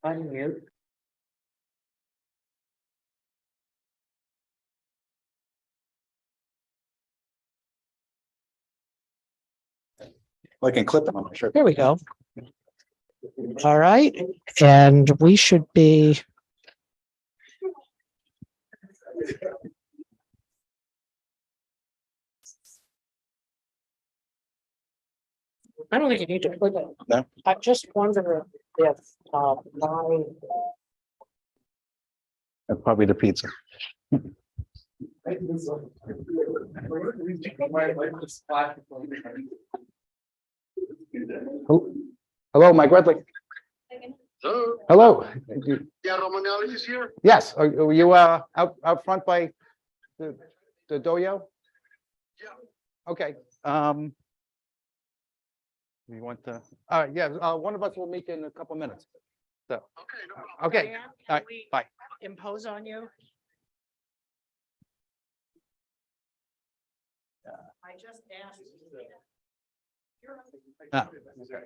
Unmute. I can clip them on my shirt. There we go. All right, and we should be. I don't think you need to put it. No? I just wonder if my That's probably the pizza. Hello, Mike Redley. Hello. Hello. Yeah, Romanelli is here. Yes, are you out front by the doyo? Yeah. Okay. You want to? Yeah. One of us will meet in a couple minutes. So. Okay, no problem. Okay. Diane, All can right. we Bye. impose on you? I just asked. Ah, okay.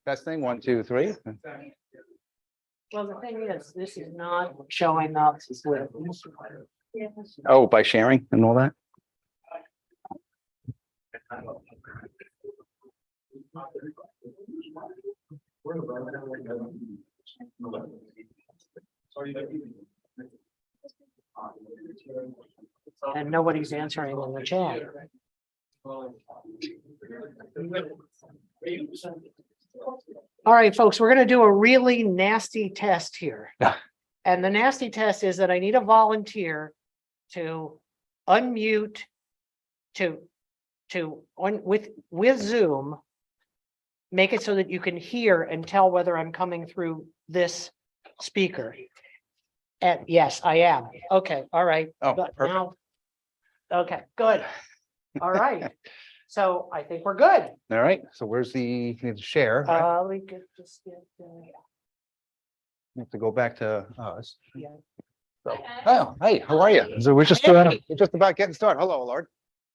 Testing 1, 2, 3. Well, the thing is, this is not showing up with. Oh, by sharing and all that. And nobody's answering in the chat. All right, folks, we're gonna do a really nasty test here. Yeah. And the nasty test is that I need a volunteer to unmute with Zoom. Make it so that you can hear and tell whether I'm coming through this speaker. And yes, I am. Okay, all right. Oh, But perfect. now. Okay, good. All right. So I think we're good. All right. So where's the need to share? Right? We could just get, We have to go back to us. yeah. So, oh, hey, how are you? So we're just about getting started. Hello, Allard.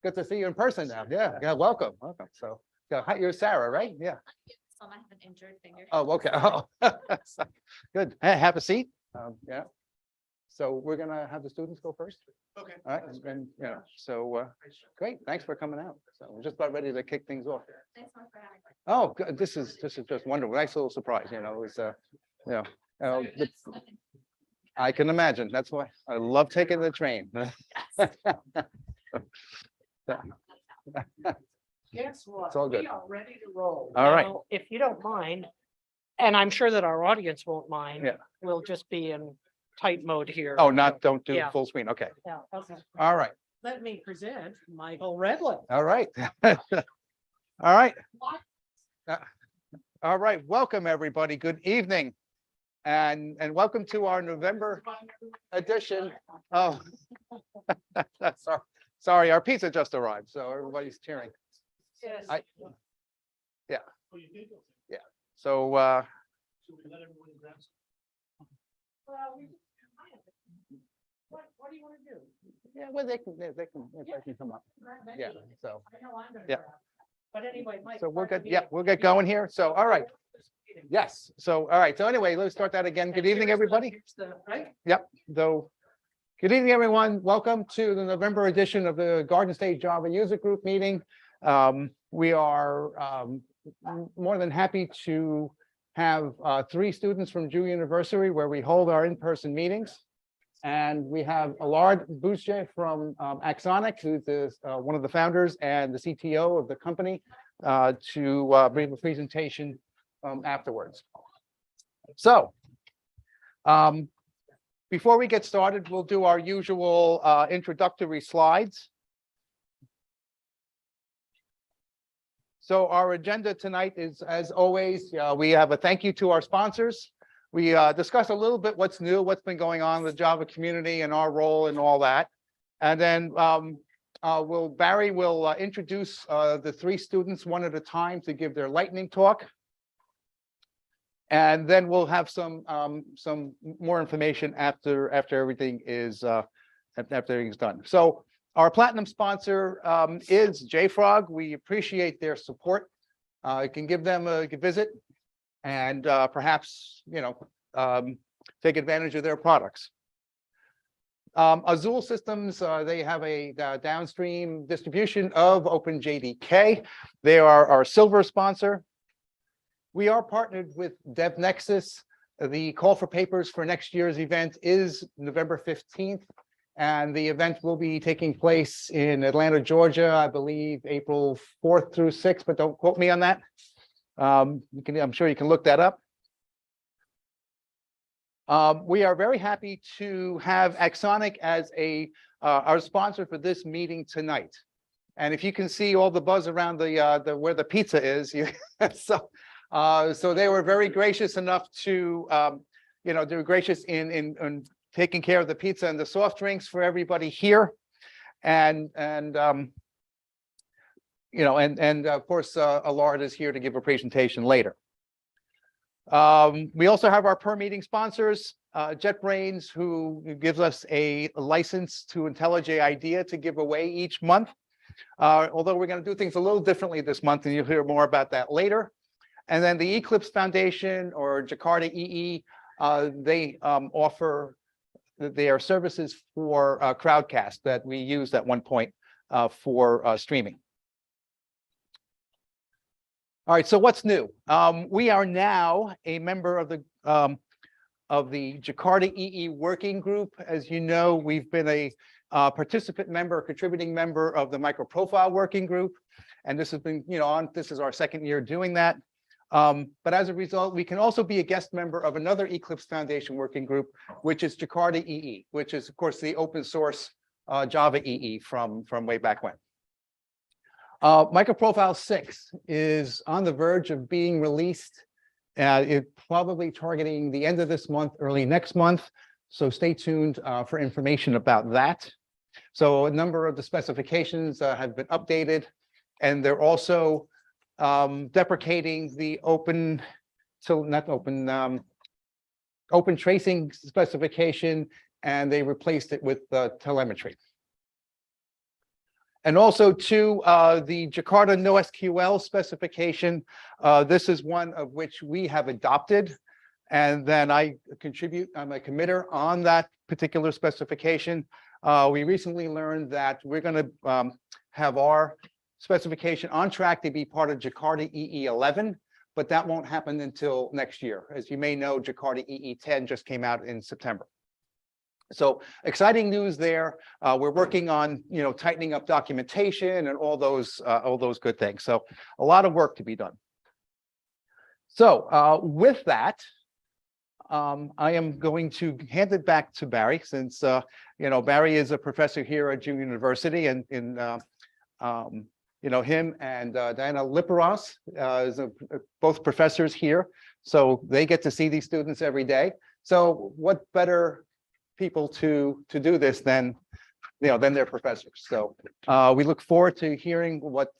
Good to see you in person now. Yeah, yeah, welcome. So, hi, you're Sarah, right? Yeah. So I have an injured finger. Oh, okay. Oh, good. Hey, have a seat. Yeah. So we're gonna have the students go first. Okay. All right, and yeah, so great. Thanks for coming out. So we're just about ready to kick things off. Thanks so much for having me. Oh, good. This is just wonderful. Nice little surprise. You know, it's I can imagine. That's why I love taking the train. Guess what? It's all good. We are ready to roll. All right. Now, if you don't mind, and I'm sure that our audience won't mind. Yeah. We'll just be in tight mode here. Oh, don't do Yeah. full screen. Okay. Yeah, okay. All right. Let me present Michael Redlin. All right. All right. All right. Welcome, everybody. Good evening. And welcome to our November edition. Oh, sorry, our pizza just arrived, so everybody's cheering. Yes. Yeah. So Well, what do you want to do? yeah, well, they can come up. Yeah. So I know I'm gonna Yeah. grab. But anyway, Mike. so we'll pardon get me. we'll get going here. So all right. Yes. So all right. So anyway, let's start that again. Good And evening, here's the- everybody. here's the- Right? Yep. So, good evening, everyone. Welcome to the November edition of the Garden State Java User Group meeting. We are more than happy to have 3 students from JSJUG University where we hold our in-person meetings. And we have Allard Buijzez from AxonIQ, who's one of the founders and the CTO of the company, to bring a presentation afterwards. So, before we get started, we'll do our usual introductory slides. So our agenda tonight is, as always, we have a thank you to our sponsors. We discuss a little bit what's new, what's been going on in the Java community and our role and all that. And then Barry will introduce the 3 students one at a time to give their lightning talk. And then we'll have some more information after everything is done. So our platinum sponsor is JFrog. We appreciate their support. You can give them a visit. and perhaps, take advantage of their products. Azul Systems, they have a downstream distribution of OpenJDK. They are our silver sponsor. We are partnered with DevNexus. The call for papers for next year's event is November 15th, and the event will be taking place in Atlanta, Georgia, I believe April 4th through 6th, but don't quote me on that. I'm sure you can look that up. We are very happy to have AxonIQ as our sponsor for this meeting tonight. And if you can see all the buzz around the where the pizza is, so they were very gracious enough to they were gracious in taking care of the pizza and the soft drinks for everybody here, and of course Allard is here to give a presentation later. We also have our per meeting sponsors, JetBrains, who gives us a license to IntelliJ IDEA to give away each month. Although we're going to do things a little differently this month, and you'll hear more about that later. And then the Eclipse Foundation, or Jakarta EE, they offer their services for Crowdcast that we used at one point for streaming. All right, so what's new? We are now a member of the Jakarta EE working group. As you know, we've been a participant member, a contributing member of the microprofile working group, and this has been, this is our second year doing that. But as a result, we can also be a guest member of another Eclipse Foundation working group, which is Jakarta EE, which is, of course, the open source Java EE from way back when. Microprofile 6 is on the verge of being released. It's probably targeting the end of this month, early next month. So stay tuned for information about that. So a number of the specifications have been updated, and they're also deprecating the open tracing specification, and they replaced it with telemetry. And also to the Jakarta NoSQL specification, this is one of which we have adopted, and then I'm a committer on that particular specification. We recently learned that we're going to have our specification on track to be part of Jakarta EE 11, but that won't happen until next year. As you may know, Jakarta EE 10 just came out in September. So exciting news there. We're working on, tightening up documentation and all those good things. So a lot of work to be done. So with that, I am going to hand it back to Barry, since Barry is a professor here at JUG University, and him and Diana Liparos is both professors here, so they get to see these students every day. So what better people to do this than their professors? So we look forward to hearing what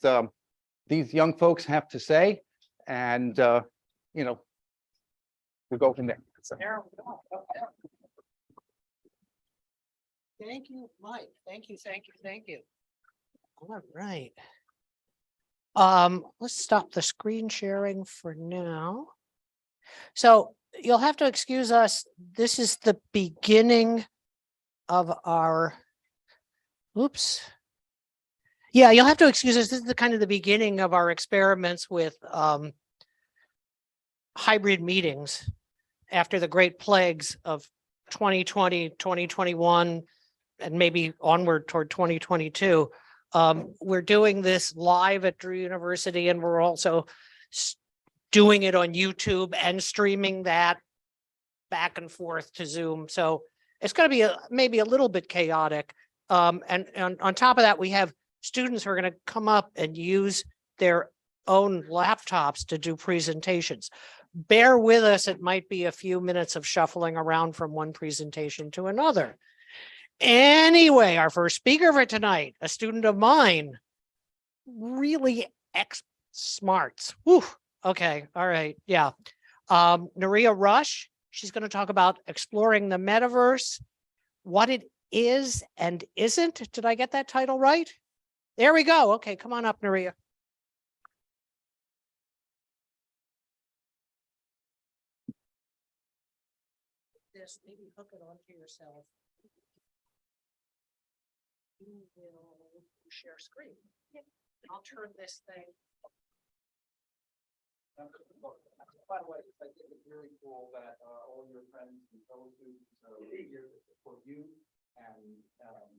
these young folks have to say, and we'll go from there. So. Thank you, Mike. Thank you. All right. Let's stop the screen sharing for now. So you'll have to excuse us. This is the beginning of our, Yeah, you'll have to excuse us. This is the kind of the beginning of our experiments with hybrid meetings after the great plagues of 2020, 2021, and maybe onward toward 2022. We're doing this live at Drew University, and we're also doing it on YouTube and streaming that back and forth to Zoom. So it's going to be maybe a little bit chaotic. And on top of that, we have students who are going to come up and use their own laptops to do presentations. Bear with us. It might be a few minutes of shuffling around from one presentation to another. Anyway, our first speaker for tonight, a student of mine, really smarts. Whew. Okay. All right. Yeah. Naria Rush. She's going to talk about exploring the metaverse, what it is and isn't. Did I get that title right? There we go. Okay. Come on up, Naria. this, maybe hook it onto yourself. You will share screen. I'll turn this thing. By the way, I think it's really cool that all your friends and fellow students are here for you and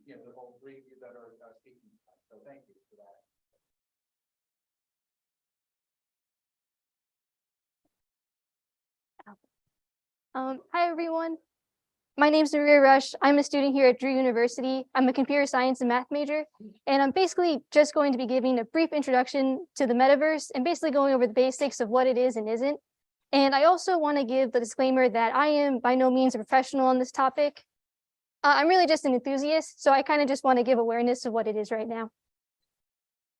the whole three of you that are speaking. So thank you for that. Hi, everyone. My name is Naria. I'm a student here at Drew University. I'm a computer science and math major, and I'm basically just going to be giving a brief introduction to the metaverse and basically going over the basics of what it is and isn't. And I also want to give the disclaimer that I am by no means a professional on this topic. I'm really just an enthusiast, so I kind of just want to give awareness of what it is right now.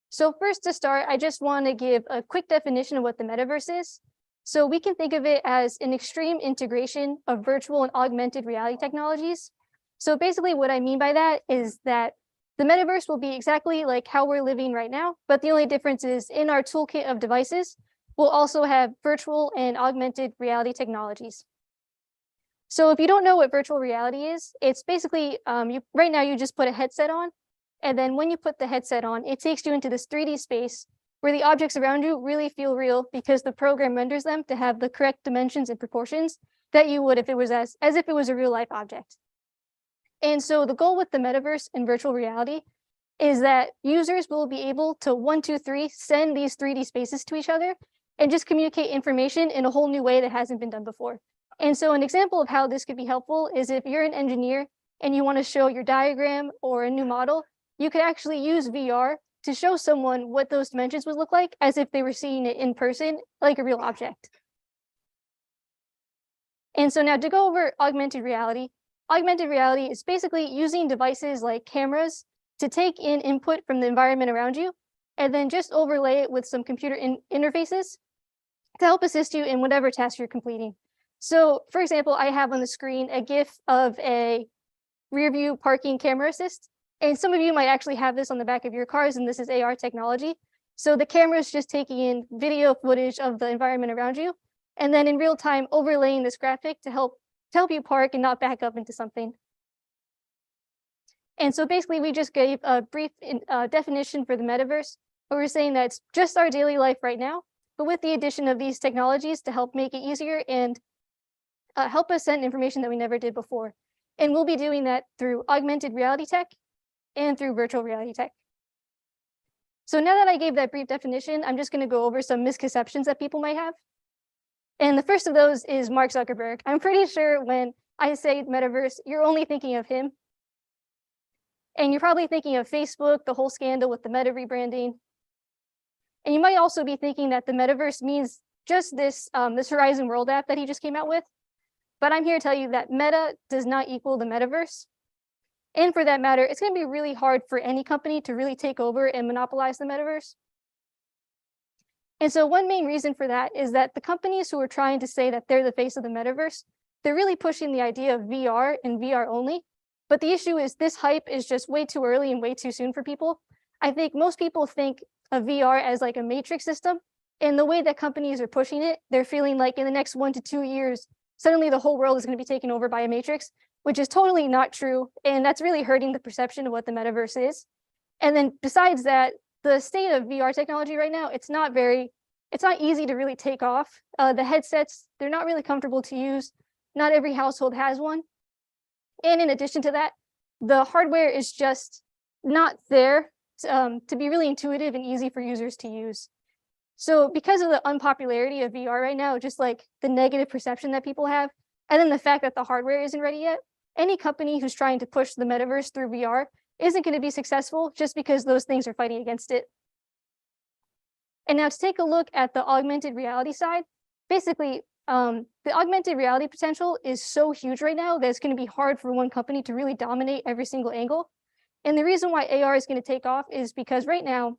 So first to start, I just want to give a quick definition of what the metaverse is. So we can think of it as an extreme integration of virtual and augmented reality technologies. So basically what I mean by that is that the metaverse will be exactly like how we're living right now, but the only difference is in our toolkit of devices, we'll also have virtual and augmented reality technologies. So if you don't know what virtual reality is, it's basically, right now you just put a headset on, and then when you put the headset on, it takes you into this 3D space where the objects around you really feel real because the program renders them to have the correct dimensions and proportions that you would if it was as if it was a real life object. And so the goal with the metaverse and virtual reality is that users will be able to 1, 2, 3 send these 3D spaces to each other and just communicate information in a whole new way that hasn't been done before. And so an example of how this could be helpful is if you're an engineer and you want to show your diagram or a new model, you could actually use VR to show someone what those dimensions would look like as if they were seeing it in person, like a real object. And so now to go over augmented reality is basically using devices like cameras to take in input from the environment around you, and then just overlay it with some computer interfaces to help assist you in whatever task you're completing. So for example, I have on the screen a GIF of a rear view parking camera assist. And some of you might actually have this on the back of your cars, and this is AR technology. So the camera is just taking in video footage of the environment around you, and then in real time overlaying this graphic to help you park and not back up into something. And so basically, we just gave a brief definition for the metaverse, where we're saying that it's just our daily life right now, but with the addition of these technologies to help make it easier and help us send information that we never did before. And we'll be doing that through augmented reality tech and through virtual reality tech. So now that I gave that brief definition, I'm just going to go over some misconceptions that people might have. And the first of those is Mark Zuckerberg. I'm pretty sure when I say metaverse, you're only thinking of him. And you're probably thinking of Facebook, the whole scandal with the Meta rebranding. And you might also be thinking that the metaverse means just this Horizon World app that he just came out with. But I'm here to tell you that Meta does not equal the metaverse. And for that matter, it's going to be really hard for any company to really take over and monopolize the metaverse. And so one main reason for that is that the companies who are trying to say that they're the face of the metaverse, they're really pushing the idea of VR and VR only. But the issue is this hype is just way too early and way too soon for people. I think most people think of VR as like a matrix system. And the way that companies are pushing it, they're feeling like in the next 1 to 2 years, suddenly the whole world is going to be taken over by a matrix, which is totally not true. And that's really hurting the perception of what the metaverse is. And then besides that, the state of VR technology right now, it's not easy to really take off. The headsets, they're not really comfortable to use. Not every household has one. And in addition to that, the hardware is just not there to be really intuitive and easy for users to use. So because of the unpopularity of VR right now, just like the negative perception that people have, and then the fact that the hardware isn't ready yet, any company who's trying to push the metaverse through VR isn't going to be successful just because those things are fighting against it. And now to take a look at the augmented reality side, basically, the augmented reality potential is so huge right now that it's going to be hard for one company to really dominate every single angle. And the reason why AR is going to take off is because right now,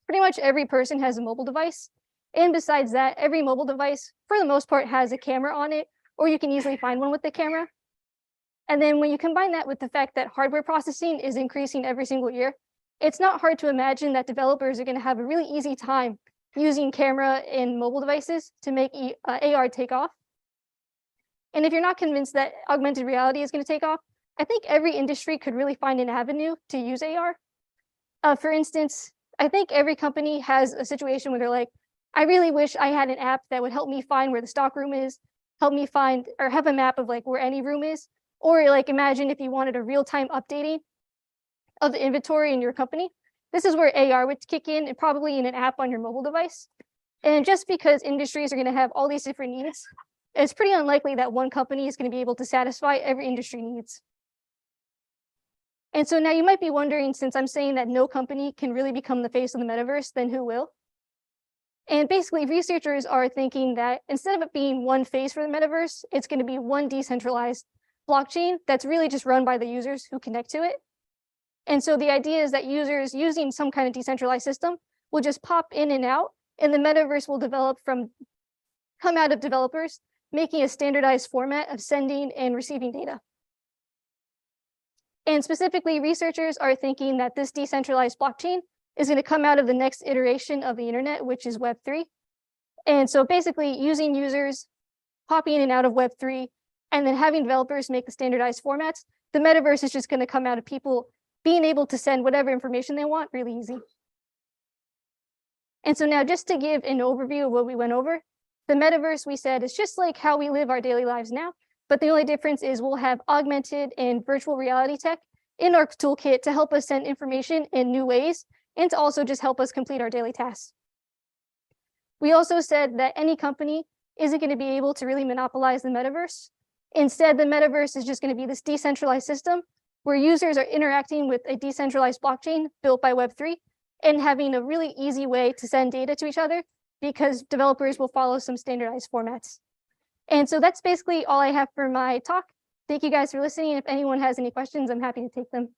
pretty much every person has a mobile device. And besides that, every mobile device, for the most part, has a camera on it, or you can easily find one with the camera. And then when you combine that with the fact that hardware processing is increasing every single year, it's not hard to imagine that developers are going to have a really easy time using camera in mobile devices to make AR take off. And if you're not convinced that augmented reality is going to take off, I think every industry could really find an avenue to use AR. For instance, I think every company has a situation where they're like, I really wish I had an app that would help me find where the stock room is, help me find or have a map of like where any room is. Or like imagine if you wanted a real-time updating of the inventory in your company. This is where AR would kick in and probably in an app on your mobile device. And just because industries are going to have all these different needs, it's pretty unlikely that one company is going to be able to satisfy every industry needs. And so now you might be wondering, since I'm saying that no company can really become the face of the metaverse, then who will? And basically researchers are thinking that instead of it being one face for the metaverse, it's going to be one decentralized blockchain that's really just run by the users who connect to it. And so the idea is that users using some kind of decentralized system will just pop in and out, and the metaverse will come out of developers, making a standardized format of sending and receiving data. And specifically, researchers are thinking that this decentralized blockchain is going to come out of the next iteration of the internet, which is Web3. And so basically using users popping in and out of Web3 and then having developers make the standardized formats, the metaverse is just going to come out of people being able to send whatever information they want really easy. And so now just to give an overview of what we went over, the metaverse, we said, is just like how we live our daily lives now, but the only difference is we'll have augmented and virtual reality tech in our toolkit to help us send information in new ways and to also just help us complete our daily tasks. We also said that any company isn't going to be able to really monopolize the metaverse. Instead, the metaverse is just going to be this decentralized system where users are interacting with a decentralized blockchain built by Web3 and having a really easy way to send data to each other because developers will follow some standardized formats. And so that's basically all I have for my talk. Thank you guys for listening. If anyone has any questions, I'm happy to take them.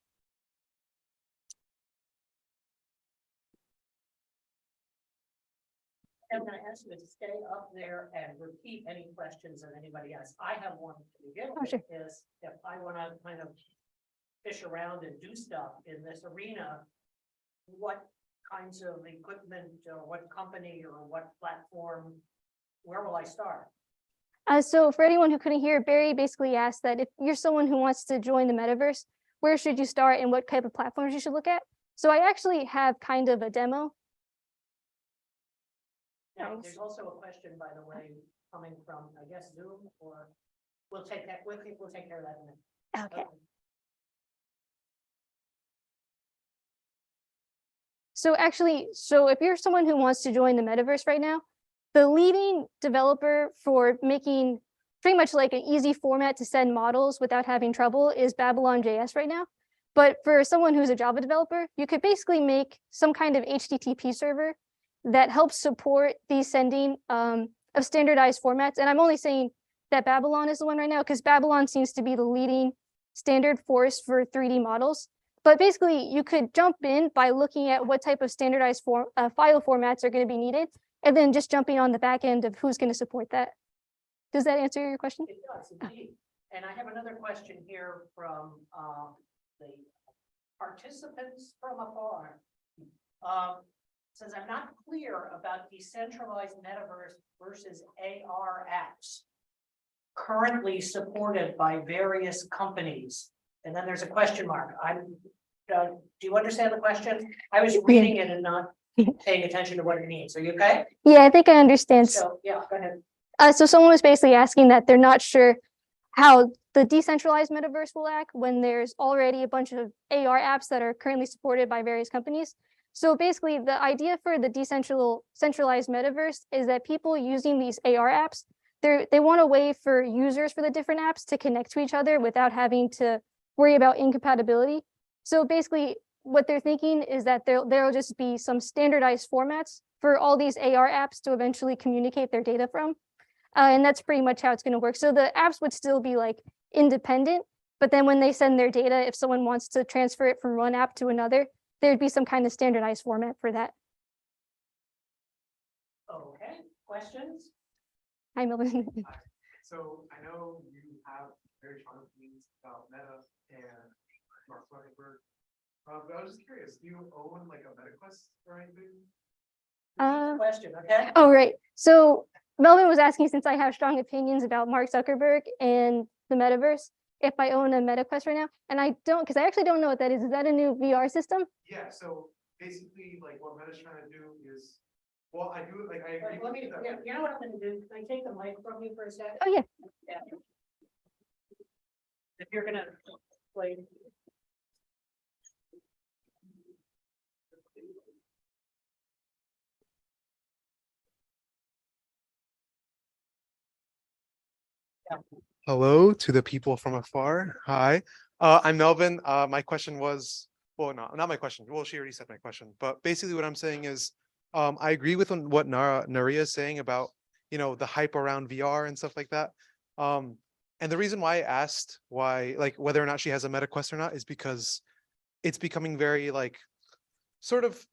I'm going to ask you to stay up there and repeat any questions that anybody has. I have one to begin with, sure. is if I want to kind of fish around and do stuff in this arena, what kinds of equipment or what company or what platform, where will I start? So for anyone who couldn't hear, Barry basically asked that if you're someone who wants to join the metaverse, where should you start and what type of platforms you should look at? So I actually have kind of a demo. Now, Thanks. there's also a question, by the way, coming from, I guess, Zoom, or we'll take that, we'll take care of that in a minute. Okay. So actually, if you're someone who wants to join the metaverse right now, the leading developer for making pretty much like an easy format to send models without having trouble is Babylon.js right now. But for someone who's a Java developer, you could basically make some kind of HTTP server that helps support the sending of standardized formats. And I'm only saying that Babylon is the one right now because Babylon seems to be the leading standard force for 3D models. But basically, you could jump in by looking at what type of standardized file formats are going to be needed, and then just jumping on the back end of who's going to support that. Does that answer your question? It does indeed. And I have another question here from the participants from afar. Says, I'm not clear about decentralized metaverse versus AR apps currently supported by various companies. And then there's a question mark. Do you understand the question? I was reading it and not paying attention to what it means. Are you okay? Yeah, I think I understand. So, yeah, go ahead. So someone was basically asking that they're not sure how the decentralized metaverse will act when there's already a bunch of AR apps that are currently supported by various companies. So basically, the idea for the centralized metaverse is that people using these AR apps, they want a way for users for the different apps to connect to each other without having to worry about incompatibility. So basically, what they're thinking is that there'll just be some standardized formats for all these AR apps to eventually communicate their data from. And that's pretty much how it's going to work. So the apps would still be like independent, but then when they send their data, if someone wants to transfer it from one app to another, there'd be some kind of standardized format for that. Okay, questions? Hi, Melvin. So I know you have very strong opinions about Meta and Mark Zuckerberg. But I was just curious, do you own like a MetaQuest or anything? Question, okay? Oh, right. So Melvin was asking, since I have strong opinions about Mark Zuckerberg and the metaverse, if I own a MetaQuest right now, and I don't, because I actually don't know what that is. Is that a new VR system? Yeah, so basically, like what Meta's trying to do is, well, I do, like, I agree. Let me, with that. you know what I'm gonna do? Can I take the mic from you for a second? Oh, yeah. If you're gonna play. Hello to the people from afar. Hi, I'm Melvin. My question was, well, no, not my question. Well, she already said my question, but basically what I'm saying is, I agree with what Naria is saying about, the hype around VR and stuff like that. And the reason why I asked like whether or not she has a MetaQuest or not is because it's becoming very like sort of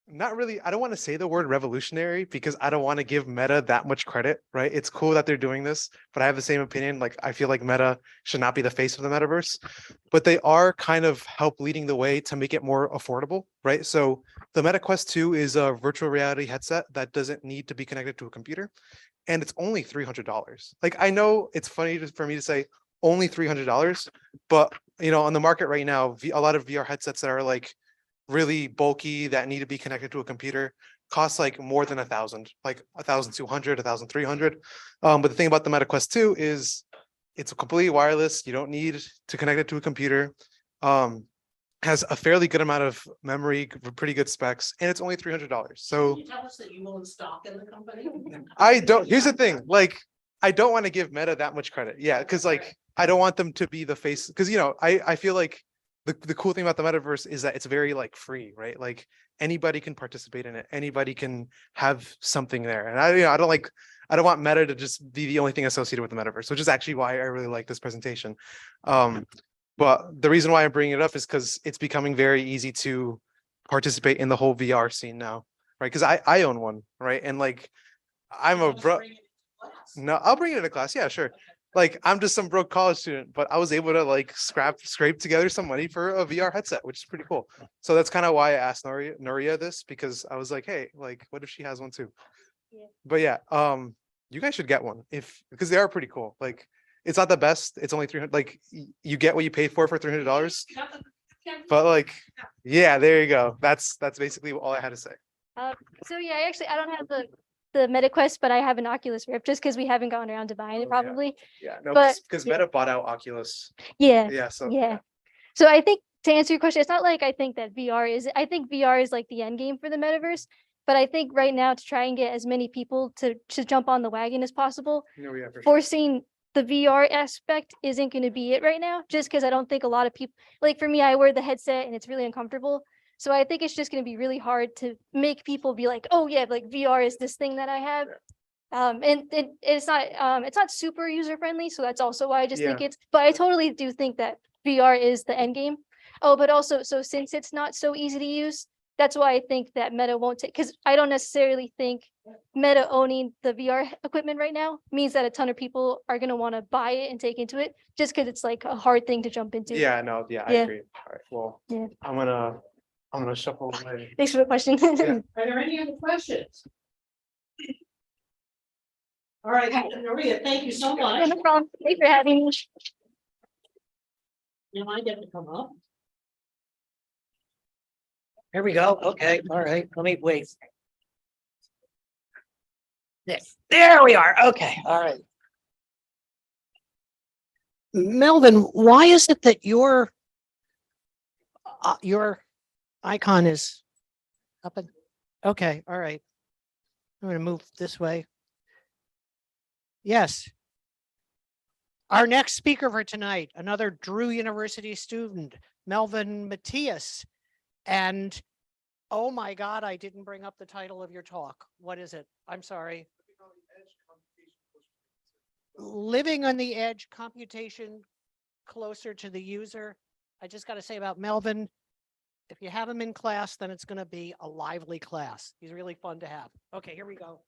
not really, I don't want to say the word revolutionary because I don't want to give Meta that much credit, right? It's cool that they're doing this, but I have the same opinion. Like, I feel like Meta should not be the face of the metaverse, but they are kind of help leading the way to make it more affordable, right? So the Meta Quest 2 is a virtual reality headset that doesn't need to be connected to a computer, and it's only $300. Like, I know it's funny for me to say only $300, but on the market right now, a lot of VR headsets that are like really bulky that need to be connected to a computer costs like more than 1,000, like 1,200, 1,300. But the thing about the Meta Quest 2 is it's completely wireless. You don't need to connect it to a computer. Has a fairly good amount of memory, pretty good specs, and it's only $300. So Can you tell us that you own stock in the company? I don't, here's the thing, like, I don't want to give Meta that much credit. Yeah, because like I don't want them to be the face, because I feel like the cool thing about the metaverse is that it's very like free, right? Like anybody can participate in it, anybody can have something there. And I don't want Meta to just be the only thing associated with the metaverse, which is actually why I really like this presentation. But the reason why I'm bringing it up is because it's becoming very easy to participate in the whole VR scene now, right? Because I own one, right? And like I'm a bro. No, I'll bring it into class. Yeah, sure. Like I'm just some broke college student, but I was able to like scrape together some money for a VR headset, which is pretty cool. So that's kind of why I asked Naria this, because I was like, hey, like, what if she has one too? Yeah. But yeah, you guys should get one because they are pretty cool. Like it's not the best. It's only 300. Like you get what you pay for $300. But like, yeah, there you go. That's basically all I had to say. So yeah, I don't have the MetaQuest, but I have an Oculus Rift just because we haven't gotten around to buying it Oh, yeah. probably. Yeah, no, But- because yeah. Meta bought out Oculus. Yeah. Yeah, so Yeah. So I think to answer your question, it's not like I think that I think VR is like the end game for the metaverse. But I think right now to try and get as many people to jump on the wagon as possible, No, yeah, for sure. forcing the VR aspect isn't going to be it right now, just because I don't think a lot of people, like for me, I wear the headset and it's really uncomfortable. So I think it's just going to be really hard to make people be like, oh yeah, like VR is this thing that I have. And it's not super user friendly. So that's also why I just think but I totally do think that VR is the end game. Oh, but also, so since it's not so easy to use, that's why I think that Meta won't take, because I don't necessarily think Meta owning the VR equipment right now means that a ton of people are going to want to buy it and take into it just because it's like a hard thing to jump into. Yeah, no, yeah, I Yeah. agree. All right, well, Yeah. I'm gonna shuffle my. Thanks for the question. Yeah. Are there any other questions? All right, Naria, thank you so Yeah, much. no problem. Thanks for having me. Now I get to come up. Here we go. Okay, all right, let me wait. There we are. Okay, all right. Melvin, why is it that your icon is up and, okay, all right. I'm gonna move this way. Yes. Our next speaker for tonight, another Drew University student, Melvin Matias. And oh my God, I didn't bring up the title of your talk. What is it? I'm sorry. Living on the edge, computation closer to the user. I just got to say about Melvin, if you have him in class, then it's going to be a lively class. He's really fun to have. Okay, here we go.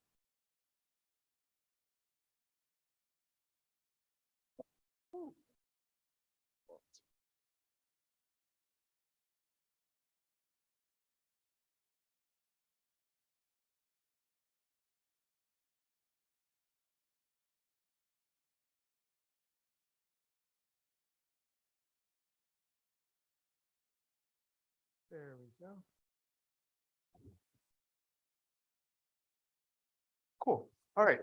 There we go. Cool. All right.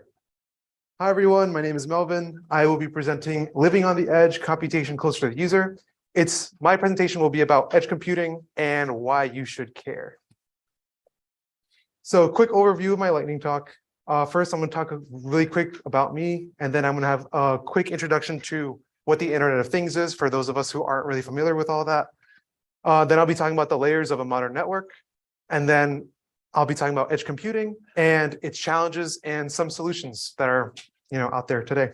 Hi, everyone. My name is Melvin. I will be presenting Living on the Edge, Computation Closer to the User. My presentation will be about edge computing and why you should care. So a quick overview of my lightning talk. First, I'm going to talk really quick about me, and then I'm going to have a quick introduction to what the Internet of Things is for those of us who aren't really familiar with all that. Then I'll be talking about the layers of a modern network, and then I'll be talking about edge computing and its challenges and some solutions that are out there today.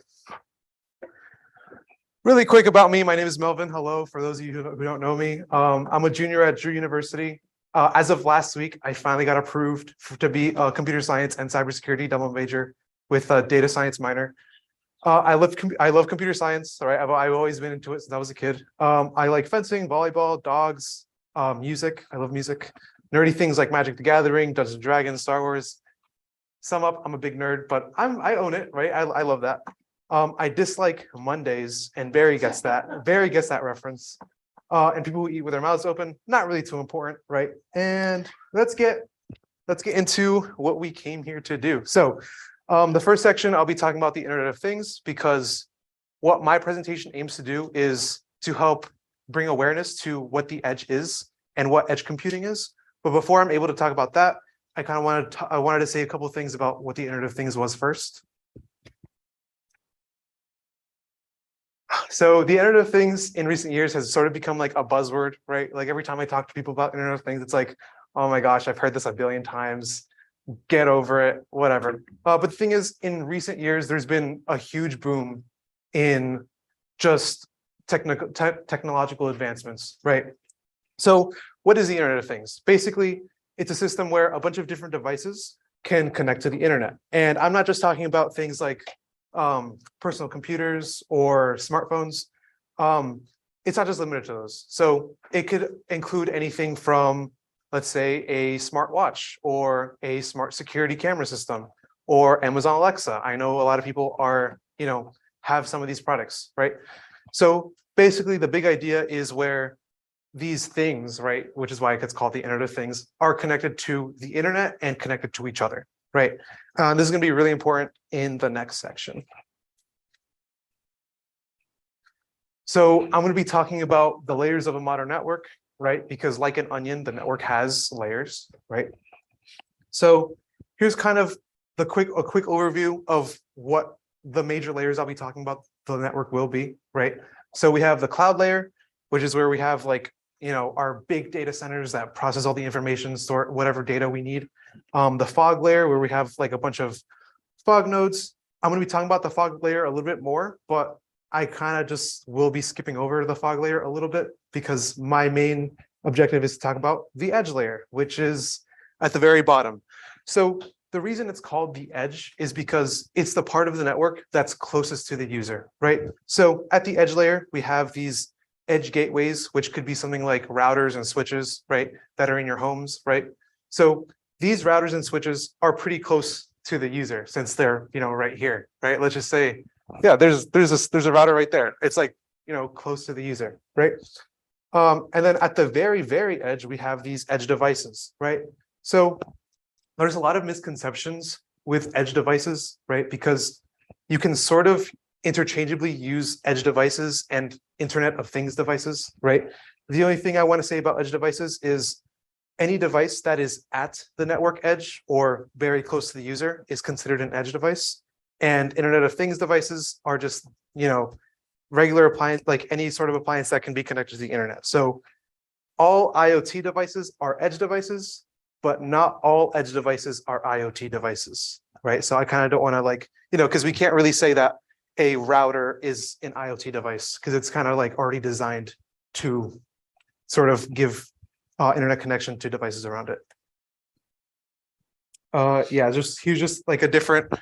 Really quick about me, my name is Melvin. Hello, for those of you who don't know me. I'm a junior at Drew University. As of last week, I finally got approved to be a computer science and cybersecurity double major with a data science minor. I love computer science. All right, I've always been into it since I was a kid. I like fencing, volleyball, dogs, music. I love music. Nerdy things like Magic the Gathering, Dungeons and Dragons, Star Wars. Sum up, I'm a big nerd, but I own it, right? I love that. I dislike Mondays, and Barry gets that. Barry gets that reference. And people who eat with their mouths open, not really too important, right? And let's get into what we came here to do. So the first section, I'll be talking about the Internet of Things, because what my presentation aims to do is to help bring awareness to what the edge is and what edge computing is. But before I'm able to talk about that, I wanted to say a couple of things about what the Internet of Things was first. So the Internet of Things in recent years has sort of become like a buzzword, right? Like every time I talk to people about Internet of Things, it's like, oh my gosh, I've heard this a billion times. Get over it, whatever. But the thing is, in recent years, there's been a huge boom in just technological advancements, right? So what is the Internet of Things? Basically, it's a system where a bunch of different devices can connect to the internet. And I'm not just talking about things like personal computers or smartphones. It's not just limited to those. So it could include anything from, let's say, a smartwatch or a smart security camera system or Amazon Alexa. I know a lot of people are, have some of these products, right? So basically the big idea is where these things, right, which is why it gets called the Internet of Things, are connected to the internet and connected to each other, right? This is going to be really important in the next section. So I'm going to be talking about the layers of a modern network, right? Because like an onion, the network has layers, right? So here's kind of a quick overview of what the major layers I'll be talking about the network will be, right? So we have the cloud layer, which is where we have like, our big data centers that process all the information, store whatever data we need. The fog layer, where we have like a bunch of fog nodes. I'm going to be talking about the fog layer a little bit more, but I kind of just will be skipping over the fog layer a little bit because my main objective is to talk about the edge layer, which is at the very bottom. So the reason it's called the edge is because it's the part of the network that's closest to the user, right? So at the edge layer, we have these edge gateways, which could be something like routers and switches, right, that are in your homes, right? So these routers and switches are pretty close to the user since they're, right here, right? Let's just say, yeah, there's a router right there. It's like, close to the user, right? And then at the very, very edge, we have these edge devices, right? So there's a lot of misconceptions with edge devices, right? Because you can sort of interchangeably use edge devices and Internet of Things devices, right? The only thing I want to say about edge devices is any device that is at the network edge or very close to the user is considered an edge device. And Internet of Things devices are just, regular appliance, like any sort of appliance that can be connected to the internet. So all IoT devices are edge devices, but not all edge devices are IoT devices, right? So I kind of don't want to because we can't really say that a router is an IoT device because it's kind of like already designed to sort of give internet connection to devices around it. Yeah, here's just like a different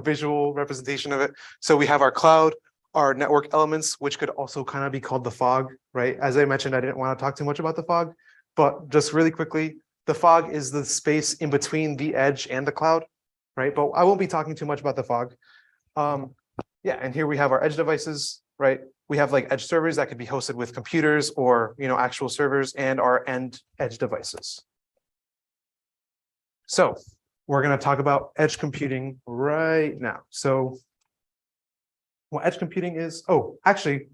visual representation of it. So we have our cloud, our network elements, which could also kind of be called the fog, right? As I mentioned, I didn't want to talk too much about the fog, but just really quickly, the fog is the space in between the edge and the cloud, right? But I won't be talking too much about the fog. Yeah, and here we have our edge devices, right? We have like edge servers that could be hosted with computers or, actual servers, and our end edge devices. So we're going to talk about edge computing right now. So what edge computing is, actually,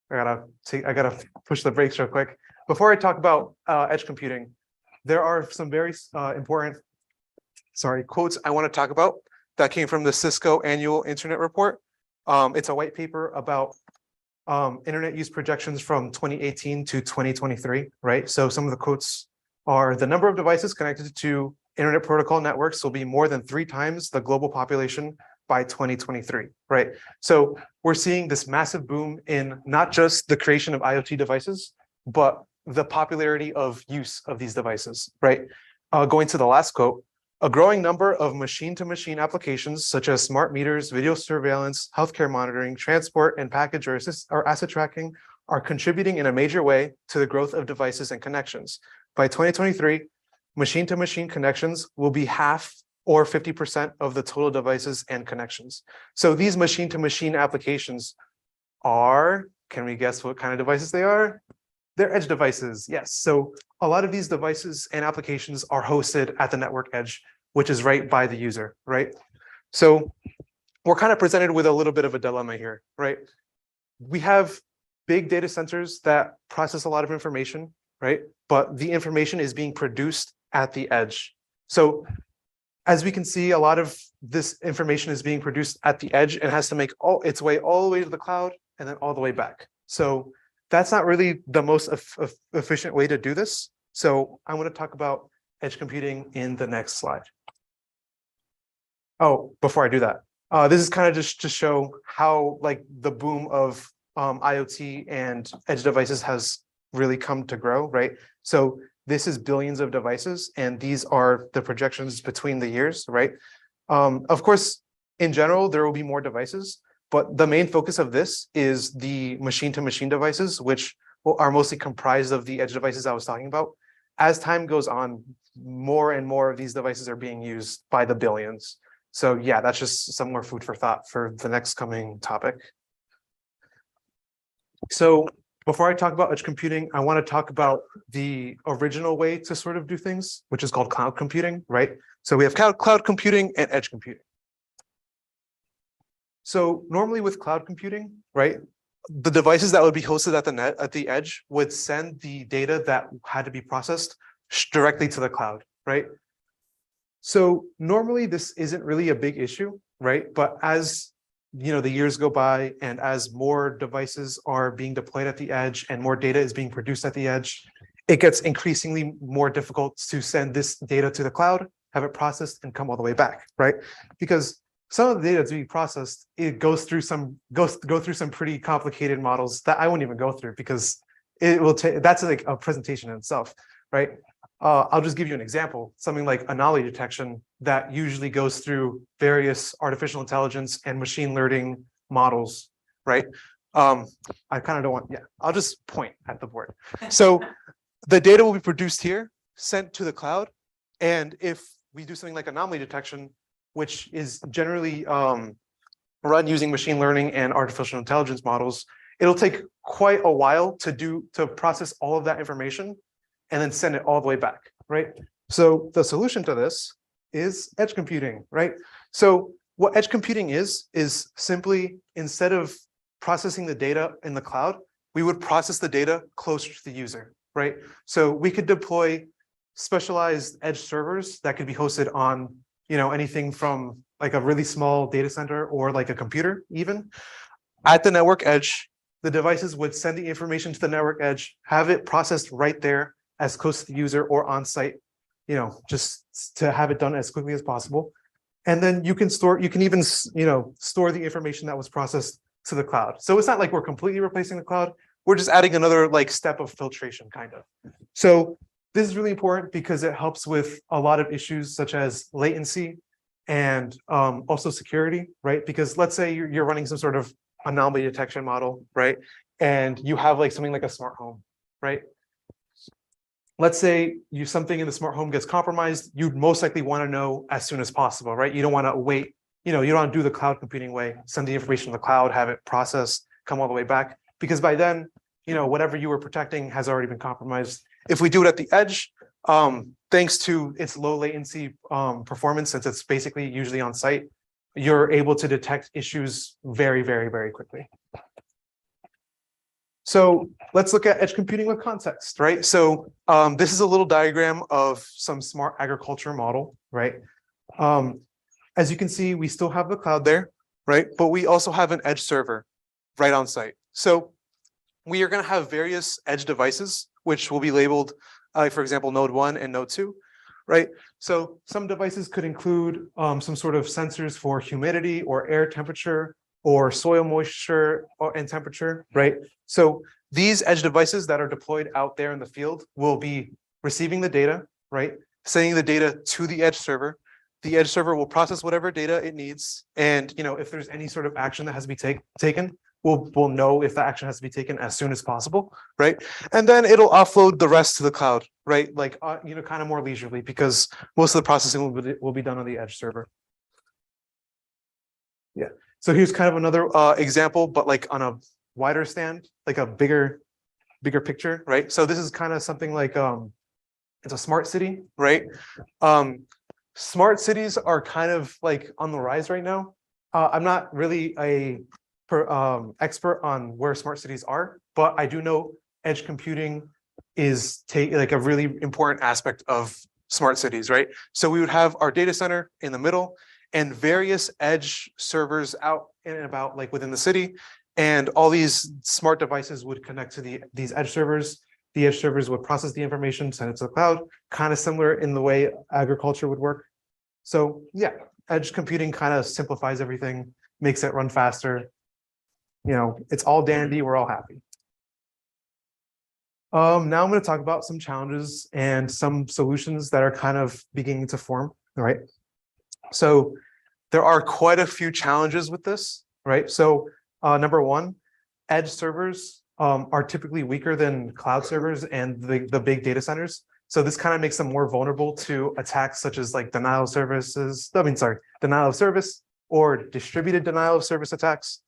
I gotta push the brakes real quick. Before I talk about edge computing, there are some very important, quotes I want to talk about that came from the Cisco Annual Internet Report. It's a white paper about internet use projections from 2018 to 2023, right? So some of the quotes are: the number of devices connected to internet protocol networks will be more than 3 times the global population by 2023, right? So we're seeing this massive boom in not just the creation of IoT devices, but the popularity of use of these devices, right? Going to the last quote, a growing number of machine-to-machine applications such as smart meters, video surveillance, healthcare monitoring, transport, and package or asset tracking are contributing in a major way to the growth of devices and connections. By 2023, machine-to-machine connections will be half or 50% of the total devices and connections. So these machine-to-machine applications are, can we guess what kind of devices they are? They're edge devices, yes. So a lot of these devices and applications are hosted at the network edge, which is right by the user, right? So we're kind of presented with a little bit of a dilemma here, right? We have big data centers that process a lot of information, right? But the information is being produced at the edge. So as we can see, a lot of this information is being produced at the edge and has to make its way all the way to the cloud and then all the way back. So that's not really the most efficient way to do this. So I want to talk about edge computing in the next slide. Oh, before I do that, this is kind of just to show how like the boom of IoT and edge devices has really come to grow, right? So this is billions of devices, and these are the projections between the years, right? Of course, in general, there will be more devices, but the main focus of this is the machine-to-machine devices, which are mostly comprised of the edge devices I was talking about. As time goes on, more and more of these devices are being used by the billions. So yeah, that's just some more food for thought for the next coming topic. So before I talk about edge computing, I want to talk about the original way to sort of do things, which is called cloud computing, right? So we have cloud computing and edge computing. So normally with cloud computing, right, the devices that would be hosted at the edge would send the data that had to be processed directly to the cloud, right? So normally this isn't really a big issue, right? But as the years go by and as more devices are being deployed at the edge and more data is being produced at the edge, it gets increasingly more difficult to send this data to the cloud, have it processed, and come all the way back, right? Because some of the data that's being processed, it goes through some pretty complicated models that I won't even go through because it will take, that's like a presentation in itself, right? I'll just give you an example, something like anomaly detection that usually goes through various artificial intelligence and machine learning models, right? I kind of don't want, I'll just point at the board. So the data will be produced here, sent to the cloud. And if we do something like anomaly detection, which is generally run using machine learning and artificial intelligence models, it'll take quite a while to process all of that information and then send it all the way back, right? So the solution to this is edge computing, right? So what edge computing is simply, instead of processing the data in the cloud, we would process the data closer to the user, right? So we could deploy specialized edge servers that could be hosted on, anything from like a really small data center or like a computer even. At the network edge, the devices would send the information to the network edge, have it processed right there as close to the user or on site, just to have it done as quickly as possible. And then you can even store the information that was processed to the cloud. So it's not like we're completely replacing the cloud. We're just adding another like step of filtration kind of. So this is really important because it helps with a lot of issues such as latency and also security, right? Because let's say you're running some sort of anomaly detection model, right? And you have like something like a smart home, right? Let's say something in the smart home gets compromised, you'd most likely want to know as soon as possible, right? You don't want to wait, you don't want to do the cloud computing way, send the information to the cloud, have it processed, come all the way back. because by then, whatever you were protecting has already been compromised. If we do it at the edge, thanks to its low latency performance, since it's basically usually on site, you're able to detect issues very, very, very quickly. So let's look at edge computing with context, right? So this is a little diagram of some smart agriculture model, right? As you can see, we still have the cloud there, right? But we also have an edge server right on site. So we are going to have various edge devices, which will be labeled, for example, node 1 and node 2, right? So some devices could include some sort of sensors for humidity or air temperature or soil moisture and temperature, right? So these edge devices that are deployed out there in the field will be receiving the data, right? Sending the data to the edge server. The edge server will process whatever data it needs. And if there's any sort of action that has to be taken, we'll know if the action has to be taken as soon as possible, right? And then it'll offload the rest to the cloud, right? Like, kind of more leisurely, because most of the processing will be done on the edge server. Yeah. So here's kind of another example, but like on a wider stand, like a bigger picture, right? So this is kind of something like it's a smart city, right? Smart cities are kind of like on the rise right now. I'm not really a expert on where smart cities are, but I do know edge computing is like a really important aspect of smart cities, right? So we would have our data center in the middle and various edge servers out and about, like within the city, and all these smart devices would connect to these edge servers. The edge servers would process the information, send it to the cloud, kind of similar in the way agriculture would work. So yeah, edge computing kind of simplifies everything, makes it run faster. It's all dandy, we're all happy. Now I'm going to talk about some challenges and some solutions that are kind of beginning to form, right? So there are quite a few challenges with this, right? So number one, edge servers are typically weaker than cloud servers and the big data centers. So this kind of makes them more vulnerable to attacks such as like denial of service or distributed denial of service attacks.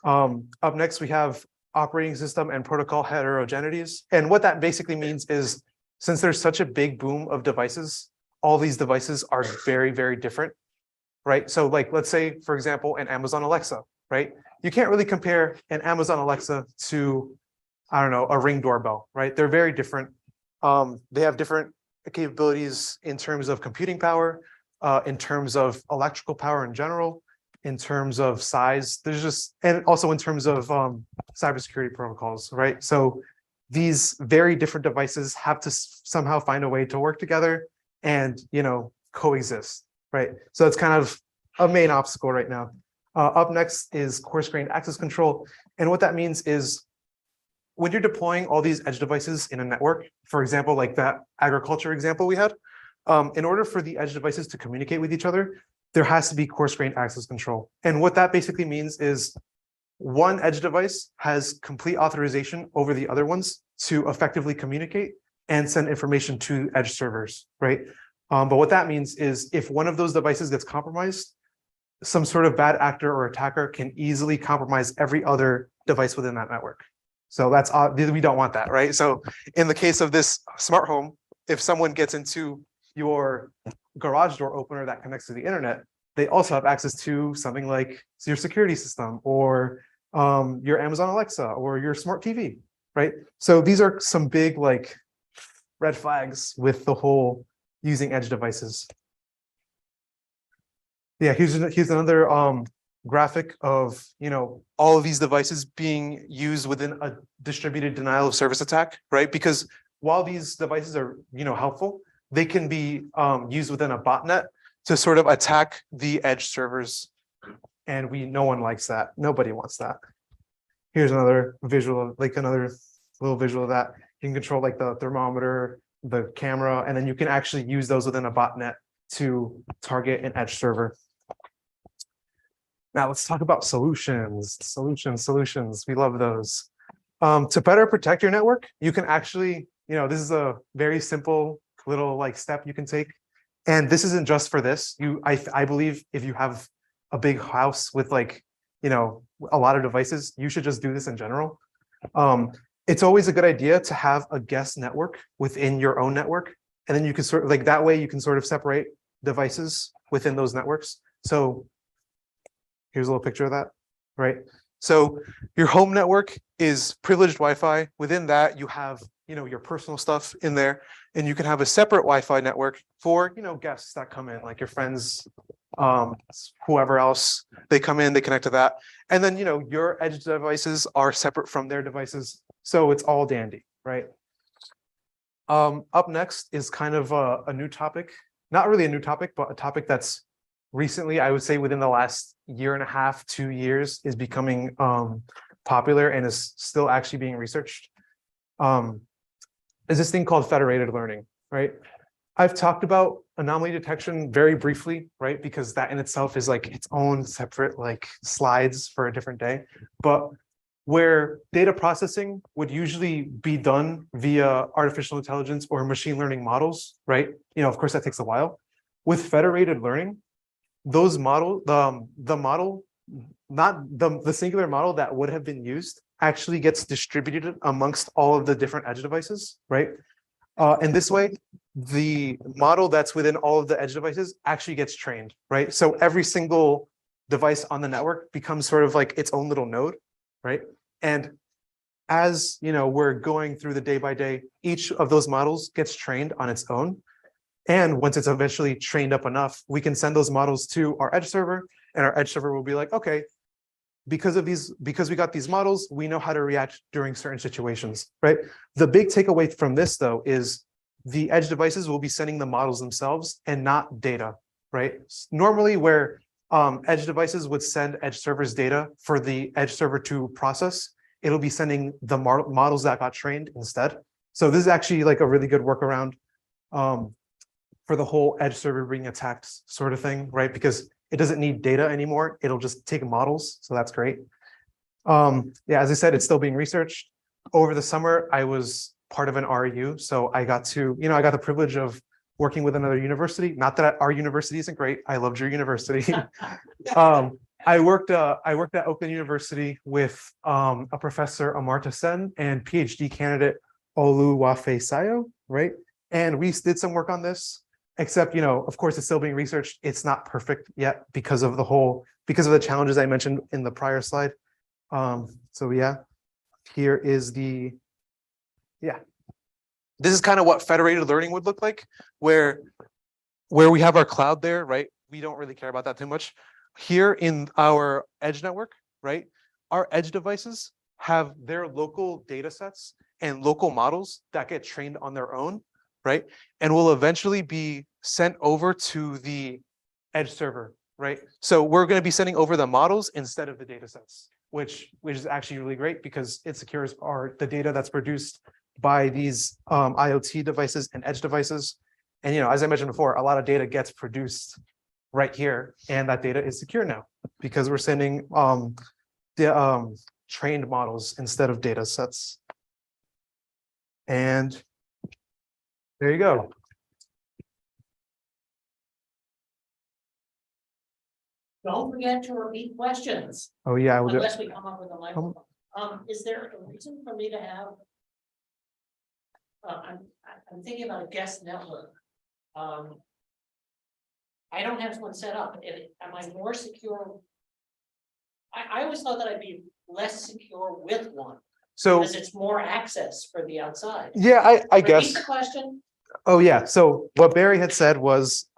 Up next, we have operating system and protocol heterogeneities. And what that basically means is, since there's such a big boom of devices, all these devices are very, very different, right? So like, let's say, for example, an Amazon Alexa, right? You can't really compare an Amazon Alexa to, I don't know, a Ring doorbell, right? They're very different. They have different capabilities in terms of computing power, in terms of electrical power in general, in terms of size. And also in terms of cybersecurity protocols, right? So these very different devices have to somehow find a way to work together and, coexist, right? So it's kind of a main obstacle right now. Up next is coarse-grained access control. And what that means is, when you're deploying all these edge devices in a network, for example, like that agriculture example we had, in order for the edge devices to communicate with each other, there has to be coarse-grained access control. And what that basically means is one edge device has complete authorization over the other ones to effectively communicate and send information to edge servers, right? But what that means is, if one of those devices gets compromised, some sort of bad actor or attacker can easily compromise every other device within that network. So we don't want that, right? So in the case of this smart home, if someone gets into your garage door opener that connects to the internet, they also have access to something like your security system or your Amazon Alexa or your smart TV, right? So these are some big like red flags with the whole using edge devices. Yeah, here's another graphic of all of these devices being used within a distributed denial of service attack, right? Because while these devices are helpful, they can be used within a botnet to sort of attack the edge servers, and no one likes that. Nobody wants that. Here's another visual, like another little visual of that. You can control like the thermometer, the camera, and then you can actually use those within a botnet to target an edge server. Now let's talk about solutions. Solutions. We love those. To better protect your network, you can actually, this is a very simple little like step you can take. And this isn't just for this. I believe if you have a big house with like, a lot of devices, you should just do this in general. It's always a good idea to have a guest network within your own network. And then you can sort of like that way you can sort of separate devices within those networks. So here's a little picture of that, right? So your home network is privileged Wi-Fi. Within that, you have, your personal stuff in there, and you can have a separate Wi-Fi network for, guests that come in, like your friends, whoever else, they come in, they connect to that. And then, your edge devices are separate from their devices. So it's all dandy, right? Up next is kind of a new topic, not really a new topic, but a topic that's recently, I would say within the last year and a half, 2 years, is becoming popular and is still actually being researched. Is this thing called federated learning, right? I've talked about anomaly detection very briefly, right? Because that in itself is like its own separate like slides for a different day. But where data processing would usually be done via artificial intelligence or machine learning models, right? Of course, that takes a while. With federated learning, those model, the model, not the singular model that would have been used actually gets distributed amongst all of the different edge devices, right? And this way, the model that's within all of the edge devices actually gets trained, right? So every single device on the network becomes sort of like its own little node, right? And as we're going through the day by day, each of those models gets trained on its own. And once it's eventually trained up enough, we can send those models to our edge server, and our edge server will be like, okay, because we got these models, we know how to react during certain situations, right? The big takeaway from this, though, is the edge devices will be sending the models themselves and not data, right? Normally, where edge devices would send edge servers data for the edge server to process, it'll be sending the models that got trained instead. So this is actually like a really good workaround for the whole edge server being attacked sort of thing, right? Because it doesn't need data anymore. It'll just take models. So that's great. Yeah, as I said, it's still being researched. Over the summer, I was part of an RU. So I got to, I got the privilege of working with another university. Not that our university isn't great. I loved your university. I worked at Oakland University with a professor, Amartya Sen, and PhD candidate Oluwafe Sayo, right? And we did some work on this. Except, of course, it's still being researched. It's not perfect yet because of the challenges I mentioned in the prior slide. So yeah, here is this is kind of what federated learning would look like, where we have our cloud there, right? We don't really care about that too much. Here in our edge network, right? Our edge devices have their local data sets and local models that get trained on their own, right? And will eventually be sent over to the edge server, right? So we're going to be sending over the models instead of the data sets, which is actually really great because it secures the data that's produced by these IoT devices and edge devices. And as I mentioned before, a lot of data gets produced right here, and that data is secure now because we're sending the trained models instead of data sets. And there you go. Don't forget to repeat questions Oh yeah, I will do. unless we come up with a microphone. Is there a reason for me to have? I'm thinking about a guest network. I don't have one set up. Am I more secure? I always thought that I'd be less secure with one So because it's more access for the outside. yeah, I Repeat guess. the question. Oh yeah. So what Barry had said was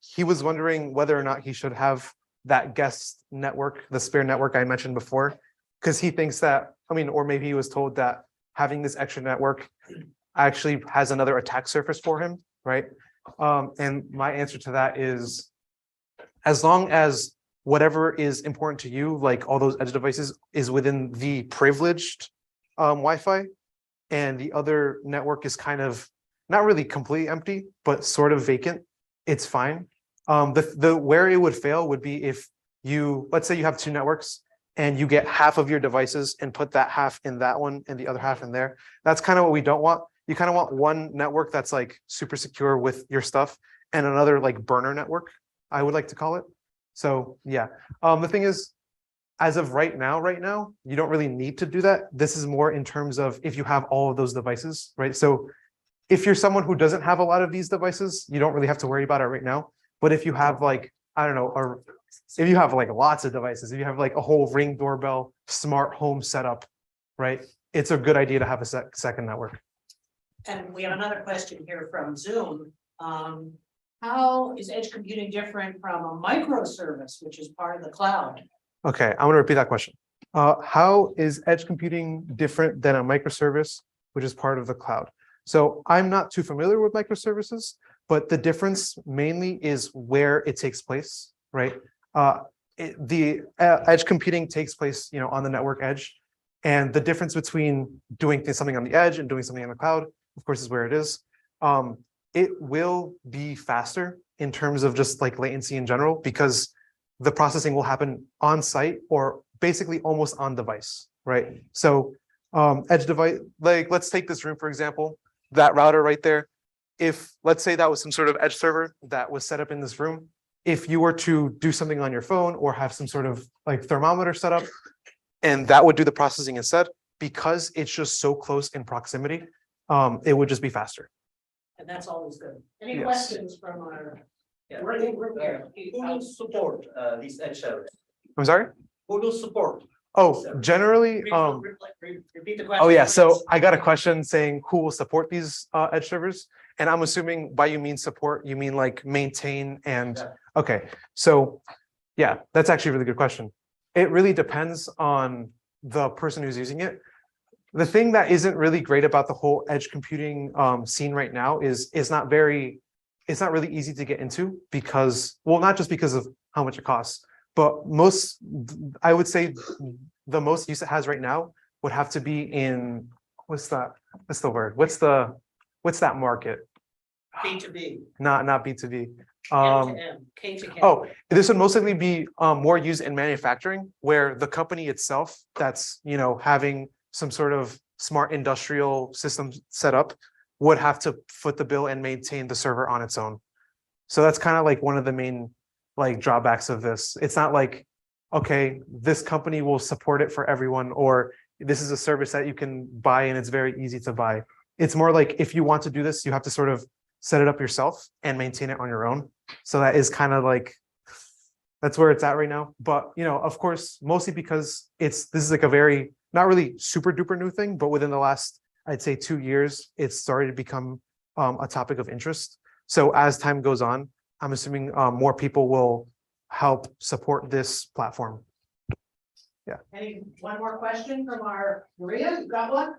he was wondering whether or not he should have that guest network, the spare network I mentioned before, because he thinks that, or maybe he was told that having this extra network actually has another attack surface for him, right? And my answer to that is, as long as whatever is important to you, like all those edge devices, is within the privileged Wi-Fi, and the other network is kind of not really completely empty, but sort of vacant, it's fine. The where it would fail would be if let's say you have two networks and you get half of your devices and put that half in that one and the other half in there. That's kind of what we don't want. You kind of want one network that's like super secure with your stuff and another like burner network, I would like to call it. So yeah, the thing is, as of right now, you don't really need to do that. This is more in terms of if you have all of those devices, right? So if you're someone who doesn't have a lot of these devices, you don't really have to worry about it right now. But if you have like, I don't know, or if you have like lots of devices, if you have like a whole Ring doorbell, smart home setup, right? It's a good idea to have a second network. And we have another question here from Zoom. How is edge computing different from a microservice, which is part of the cloud? Okay, I'm gonna repeat that question. How is edge computing different than a microservice, which is part of the cloud? So I'm not too familiar with microservices, but the difference mainly is where it takes place, right? The edge computing takes place, on the network edge, and the difference between doing something on the edge and doing something on the cloud, of course, is where it is. It will be faster in terms of just like latency in general, because the processing will happen on site or basically almost on device, right? So edge device, like let's take this room, for example, that router right there. If let's say that was some sort of edge server that was set up in this room, if you were to do something on your phone or have some sort of like thermometer set up, and that would do the processing instead, because it's just so close in proximity, it would just be faster. And that's always good. Any Yes. questions from our working group here? Who will support these edge servers? I'm sorry? Who will support? Oh, generally, Repeat the question. oh yeah, so please. I got a question saying who will support these edge servers? And I'm assuming by you mean support, you mean like maintain and, Yeah. okay. So yeah, that's actually a really good question. It really depends on the person who's using it. The thing that isn't really great about the whole edge computing scene right now is it's not really easy to get into because, well, not just because of how much it costs, but I would say the most use it has right now would have to be in, what's the word? What's that market? B2B, Not B2B. M to M, K to K. Oh, this would mostly be more used in manufacturing, where the company itself that's, having some sort of smart industrial system set up would have to foot the bill and maintain the server on its own. So that's kind of like one of the main like drawbacks of this. It's not like, okay, this company will support it for everyone, or this is a service that you can buy and it's very easy to buy. It's more like if you want to do this, you have to sort of set it up yourself and maintain it on your own. So that is kind of like, that's where it's at right now. But, of course, mostly because this is like a very, not really super duper new thing, but within the last, I'd say 2 years, it's started to become a topic of interest. So as time goes on, I'm assuming more people will help support this platform. One more question from our Maria, you got one?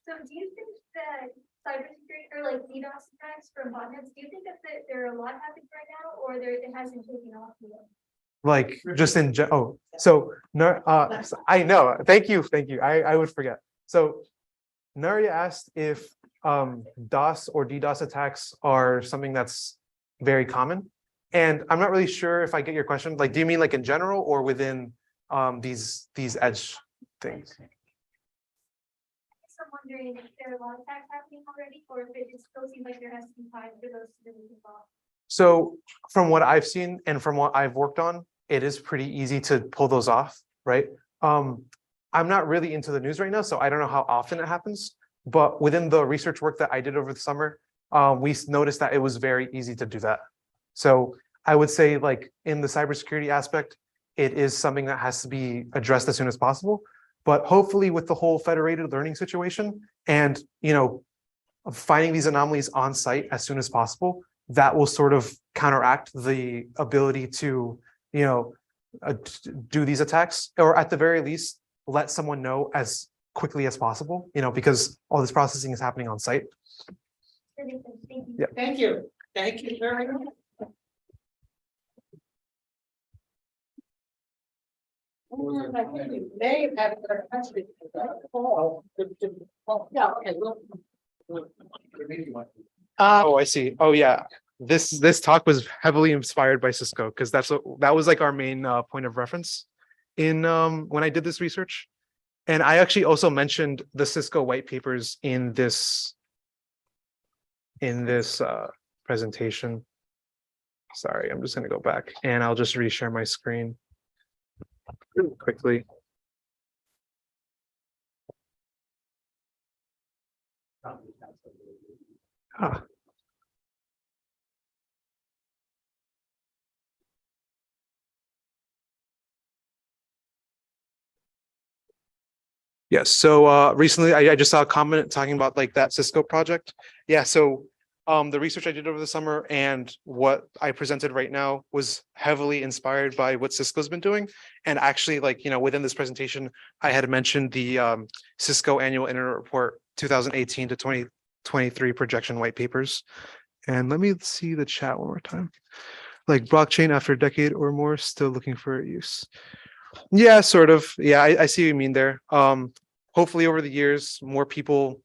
So do you think that cybersecurity or like DDoS attacks from botnets, do you think that there are a lot happening right now, or it hasn't taken off yet? Like just so no, I know. Thank you. I would forget. So Naria asked if DOS or DDoS attacks are something that's very common. And I'm not really sure if I get your question. Like, do you mean like in general or within these edge things? So I'm wondering if there are a lot of attacks happening already, or if it still seems like there has to be time for those to really evolve. So from what I've seen and from what I've worked on, it is pretty easy to pull those off, right? I'm not really into the news right now, so I don't know how often it happens. But within the research work that I did over the summer, we noticed that it was very easy to do that. So I would say, like in the cybersecurity aspect, it is something that has to be addressed as soon as possible. But hopefully, with the whole federated learning situation and finding these anomalies on site as soon as possible, that will sort of counteract the ability to do these attacks, or at the very least, let someone know as quickly as possible, because all this processing is happening on site. That makes sense. Thank you. Yeah. Thank you. Thank you very much. I think we may have had a question. Yeah, okay, Oh, I see. Oh, yeah. This talk was heavily inspired by Cisco, because that was like our main point of reference in when I did this research. And I actually also mentioned the Cisco white papers in this presentation. Sorry, I'm just going to go back and I'll just reshare my screen. quickly. Ah. Yes, so recently I just saw a comment talking about like that Cisco project. Yeah, so the research I did over the summer and what I presented right now was heavily inspired by what Cisco's been doing. And actually, like, within this presentation, I had mentioned the Cisco Annual Internet Report 2018 to 2023 projection white papers. And let me see the chat one more time. Like blockchain after a decade or more, still looking for use. Yeah, sort of. Yeah, I see what you mean there. Hopefully over the years, more people,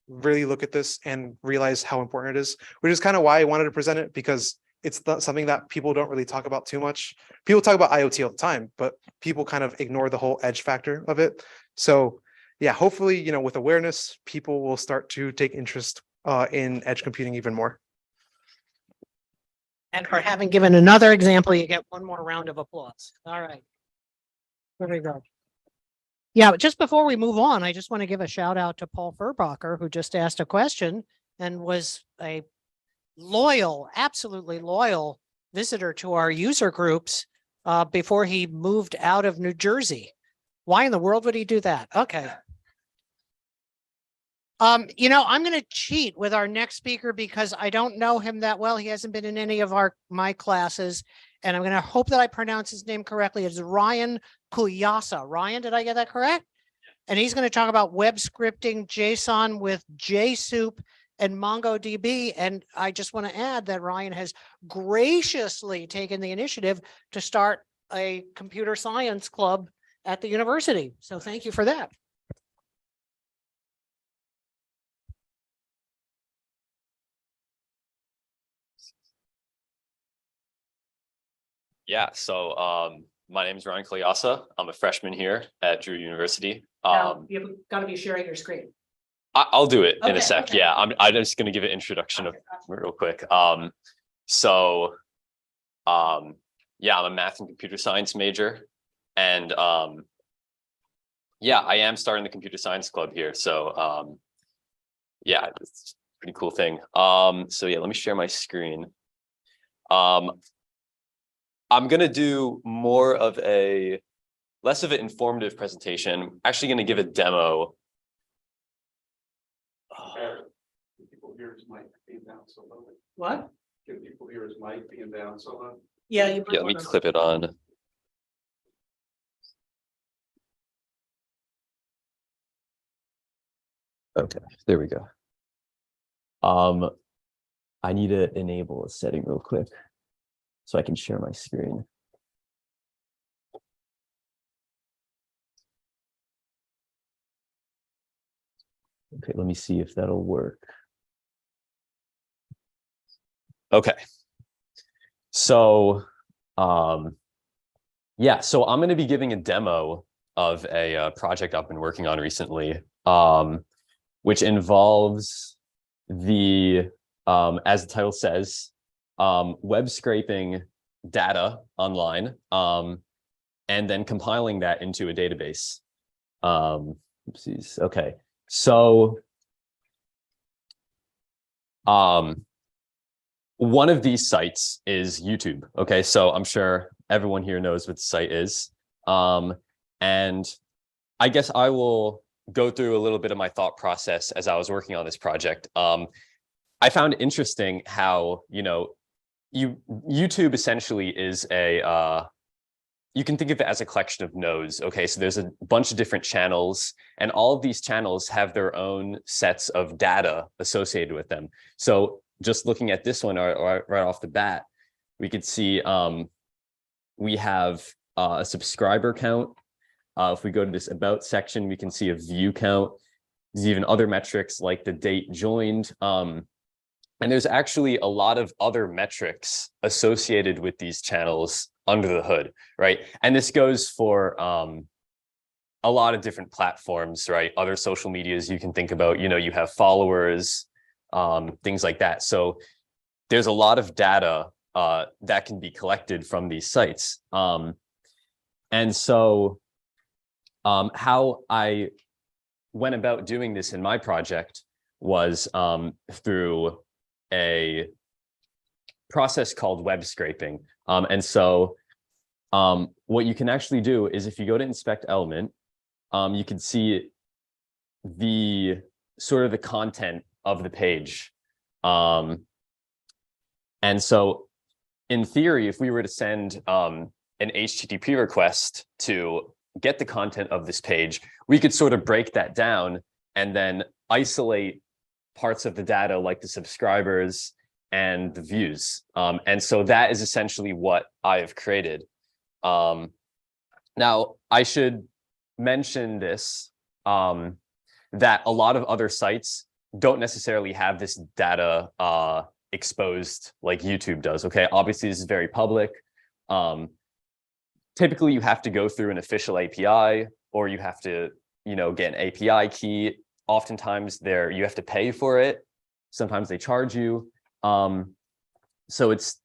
really look at this and realize how important it is, which is kind of why I wanted to present it, because it's not something that people don't really talk about too much. People talk about IoT all the time, but people kind of ignore the whole edge factor of it. So yeah, hopefully, with awareness, people will start to take interest in edge computing even more. And for having given another example, you get one more round of applause. All right. There we go. Yeah, but just before we move on, I just want to give a shout out to Paul Furbacher, who just asked a question and was a loyal, absolutely loyal visitor to our user groups before he moved out of New Jersey. Why in the world would he do that? Okay. I'm going to cheat with our next speaker because I don't know him that well. He hasn't been in any of my classes, and I'm going to hope that I pronounce his name correctly. It's Ryan Kulyassa. Ryan, did I get that correct? And he's going to talk about web scripting JSON with Jsoup and MongoDB. And I just want to add that Ryan has graciously taken the initiative to start a computer science club at the university. So thank you for that. Yeah, so my name is Ryan Kulyassa. I'm a freshman here at Drew University. You've got to be sharing your screen. I'll do it in Okay, a sec. okay. Yeah, I'm just gonna give an introduction of real quick. Yeah, I'm a math and computer science major, and yeah, I am starting the computer science club here. So yeah, it's a pretty cool thing. So yeah, let me share my screen. I'm going to do more of less of an informative presentation. I'm actually going to give a demo. People hear his mic being down so low. What? Can people hear his mic being down so low? Yeah, Yeah, let me clip it on. Okay, there we go. I need to enable a setting real quick so I can share my screen. Okay, let me see if that'll work. Okay. So, yeah, so I'm going to be giving a demo of a project I've been working on recently, which involves the, as the title says, web scraping data online, and then compiling that into a database. Oopsies. Okay, so one of these sites is YouTube. Okay, so I'm sure everyone here knows what the site is. And I guess I will go through a little bit of my thought process as I was working on this project. I found it interesting how, YouTube essentially is you can think of it as a collection of nodes. Okay, so there's a bunch of different channels, and all of these channels have their own sets of data associated with them. So just looking at this one right off the bat, we could see we have a subscriber count. If we go to this about section, we can see a view count. There's even other metrics like the date joined. And there's actually a lot of other metrics associated with these channels under the hood, right? And this goes for a lot of different platforms, right? Other social medias you can think about, you have followers, things like that. So there's a lot of data that can be collected from these sites. And so how I went about doing this in my project was through a process called web scraping. And so what you can actually do is if you go to inspect element, you can see the sort of the content of the page. And so in theory, if we were to send an HTTP request to get the content of this page, we could sort of break that down and then isolate parts of the data like the subscribers and the views. And so that is essentially what I have created. Now, I should mention this, that a lot of other sites don't necessarily have this data exposed like YouTube does, okay? Obviously, this is very public. Typically, you have to go through an official API, or you have to, get an API key. Oftentimes, you have to pay for it. Sometimes they charge you. So it's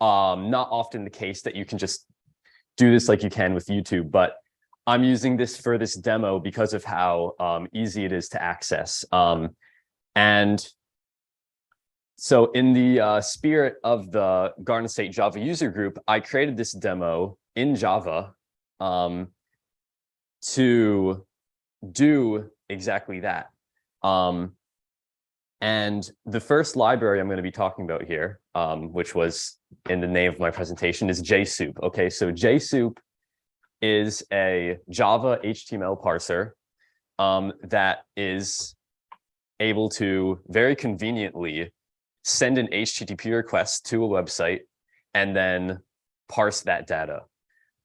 not often the case that you can just do this like you can with YouTube, but I'm using this for this demo because of how easy it is to access. And so in the spirit of the Garden State Java user group, I created this demo in Java to do exactly that. And the first library I'm going to be talking about here, which was in the name of my presentation, is Jsoup. Okay, so Jsoup is a Java HTML parser that is able to very conveniently send an HTTP request to a website and then parse that data.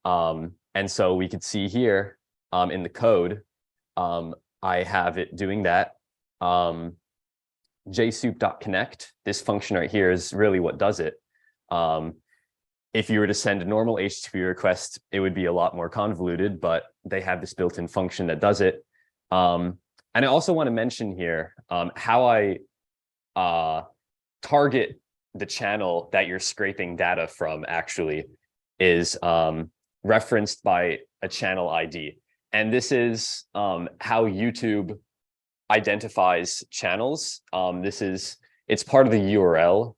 And so we could see here in the code, I have it doing that. Jsoup.connect, this function right here is really what does it. If you were to send a normal HTTP request, it would be a lot more convoluted, but they have this built-in function that does it. And I also want to mention here how I target the channel that you're scraping data from actually is referenced by a channel ID. And this is how YouTube identifies channels. It's part of the URL.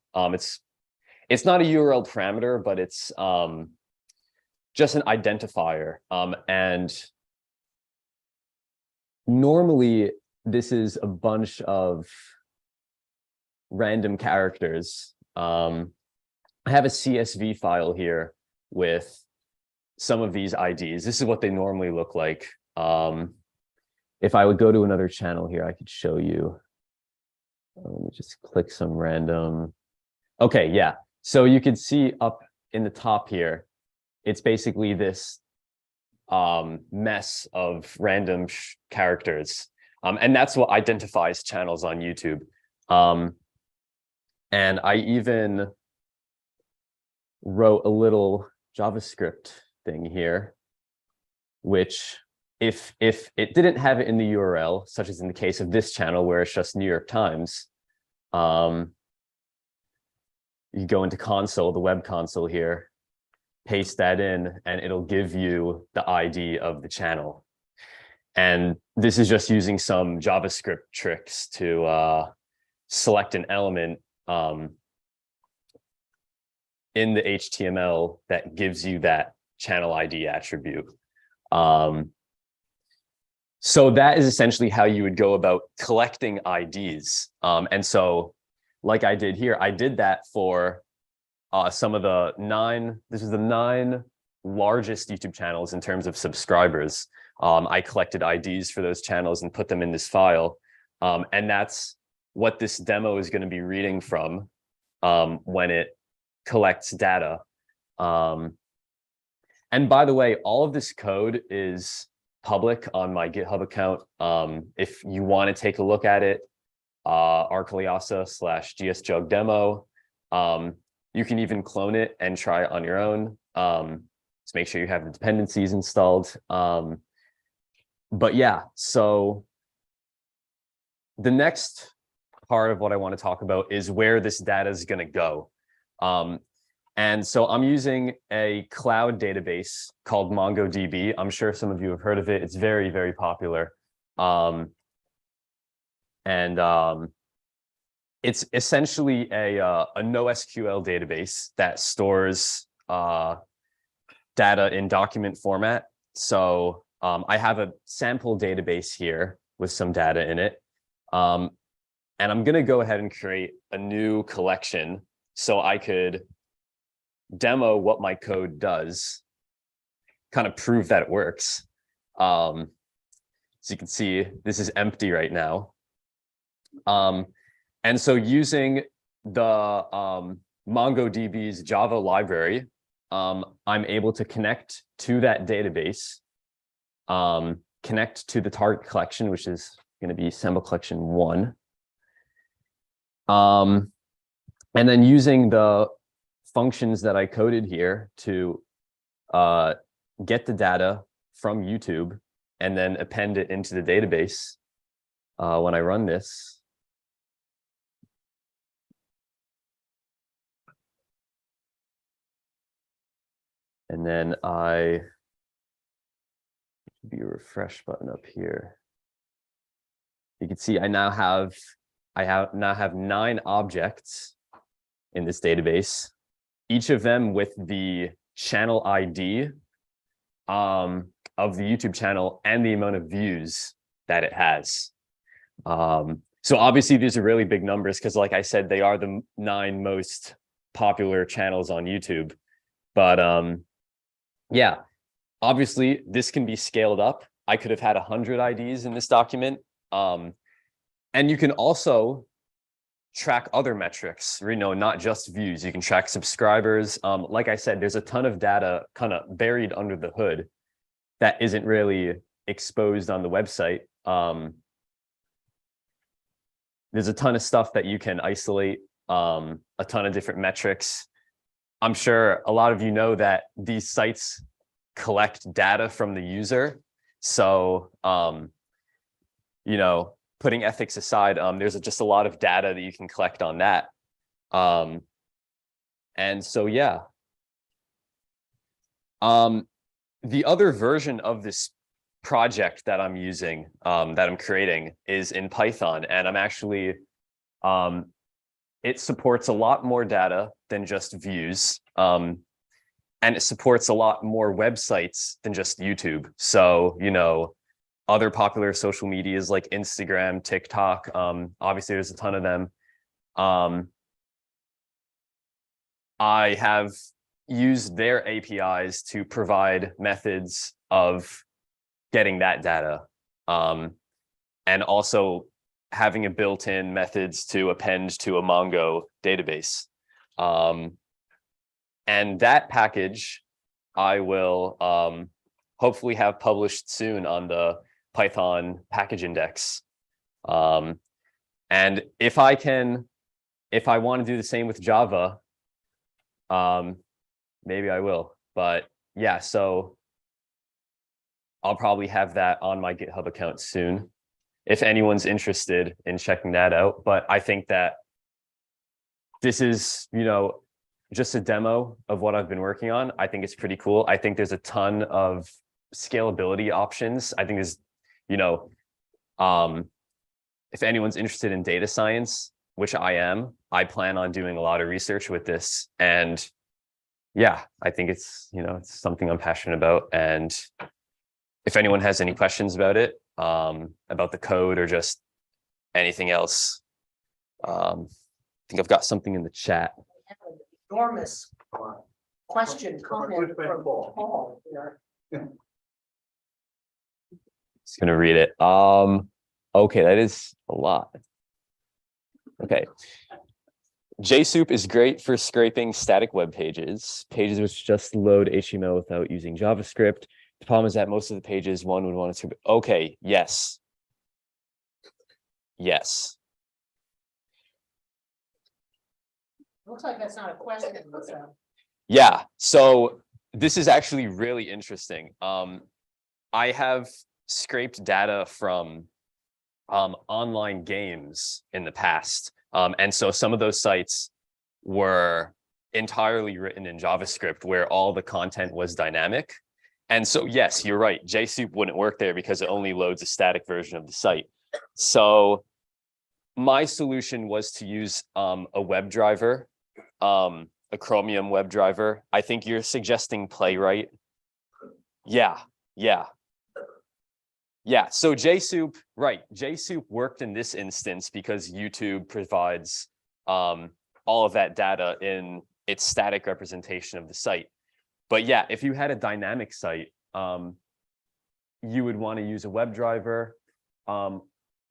It's not a URL parameter, but it's just an identifier. And normally this is a bunch of random characters. I have a CSV file here with some of these IDs. This is what they normally look like. If I would go to another channel here, I could show you. Let me just click some random. Okay, yeah. So you can see up in the top here, it's basically this mess of random characters. And that's what identifies channels on YouTube. And I even wrote a little JavaScript thing here, which if it didn't have it in the URL, such as in the case of this channel where it's just New York Times, you go into console, the web console here, paste that in, and it'll give you the ID of the channel. And this is just using some JavaScript tricks to select an element in the HTML that gives you that channel ID attribute. So that is essentially how you would go about collecting IDs. And so like I did here, I did that for some of the 9 largest YouTube channels in terms of subscribers. I collected IDs for those channels and put them in this file. And that's what this demo is going to be reading from when it collects data. And by the way, all of this code is public on my GitHub account. If you want to take a look at it, Kulyassa/GSJUG demo. You can even clone it and try it on your own. Just make sure you have the dependencies installed. But yeah, so the next part of what I want to talk about is where this data is going to go. And so I'm using a cloud database called MongoDB. I'm sure some of you have heard of it. It's very, very popular. It's essentially a NoSQL database that stores data in document format. So I have a sample database here with some data in it. And I'm going to go ahead and create a new collection so I could demo what my code does, kind of prove that it works. So you can see this is empty right now. And so using the MongoDB's Java library, I'm able to connect to that database, connect to the target collection, which is going to be sample collection 1. And then using the functions that I coded here to get the data from YouTube and then append it into the database when I run this. And then be a refresh button up here. You can see I now have 9 objects in this database, each of them with the channel ID of the YouTube channel and the amount of views that it has. So obviously these are really big numbers because, like I said, they are the 9 most popular channels on YouTube. But yeah, obviously this can be scaled up. I could have had 100 IDs in this document. And you can also track other metrics, not just views. You can track subscribers. Like I said, there's a ton of data kind of buried under the hood that isn't really exposed on the website. There's a ton of stuff that you can isolate, a ton of different metrics. I'm sure a lot of you know that these sites collect data from the user. So, putting ethics aside, there's just a lot of data that you can collect on that. And so, yeah. The other version of this project that I'm using, that I'm creating, is in Python. And I'm actually, it supports a lot more data than just views. And it supports a lot more websites than just YouTube. So, other popular social medias like Instagram, TikTok, obviously there's a ton of them. I have used their APIs to provide methods of getting that data, and also having a built-in methods to append to a Mongo database. And that package I will hopefully have published soon on the Python package index. And if I want to do the same with Java, maybe I will. But yeah, so I'll probably have that on my GitHub account soon, if anyone's interested in checking that out. But I think that this is, just a demo of what I've been working on. I think it's pretty cool. I think there's a ton of scalability options. I think there's, if anyone's interested in data science, which I am, I plan on doing a lot of research with this. And yeah, I think it's, it's something I'm passionate about. And if anyone has any questions about it, about the code or just anything else, I think I've got something in the chat. Enormous question, comment from Paul here. Just gonna read it. Okay, that is a lot. Okay. Jsoup is great for scraping static web pages which just load HTML without using JavaScript. The problem is that most of the pages one would want to scrape. Okay, yes. Yes. Looks like that's not a question. Yeah, so this is actually really interesting. I have scraped data from online games in the past. And so some of those sites were entirely written in JavaScript where all the content was dynamic. And so, yes, you're right. Jsoup wouldn't work there because it only loads a static version of the site. So my solution was to use a WebDriver, a Chromium WebDriver. I think you're suggesting Playwright. Yeah. So Jsoup, right. Jsoup worked in this instance because YouTube provides all of that data in its static representation of the site. But yeah, if you had a dynamic site, you would want to use a WebDriver,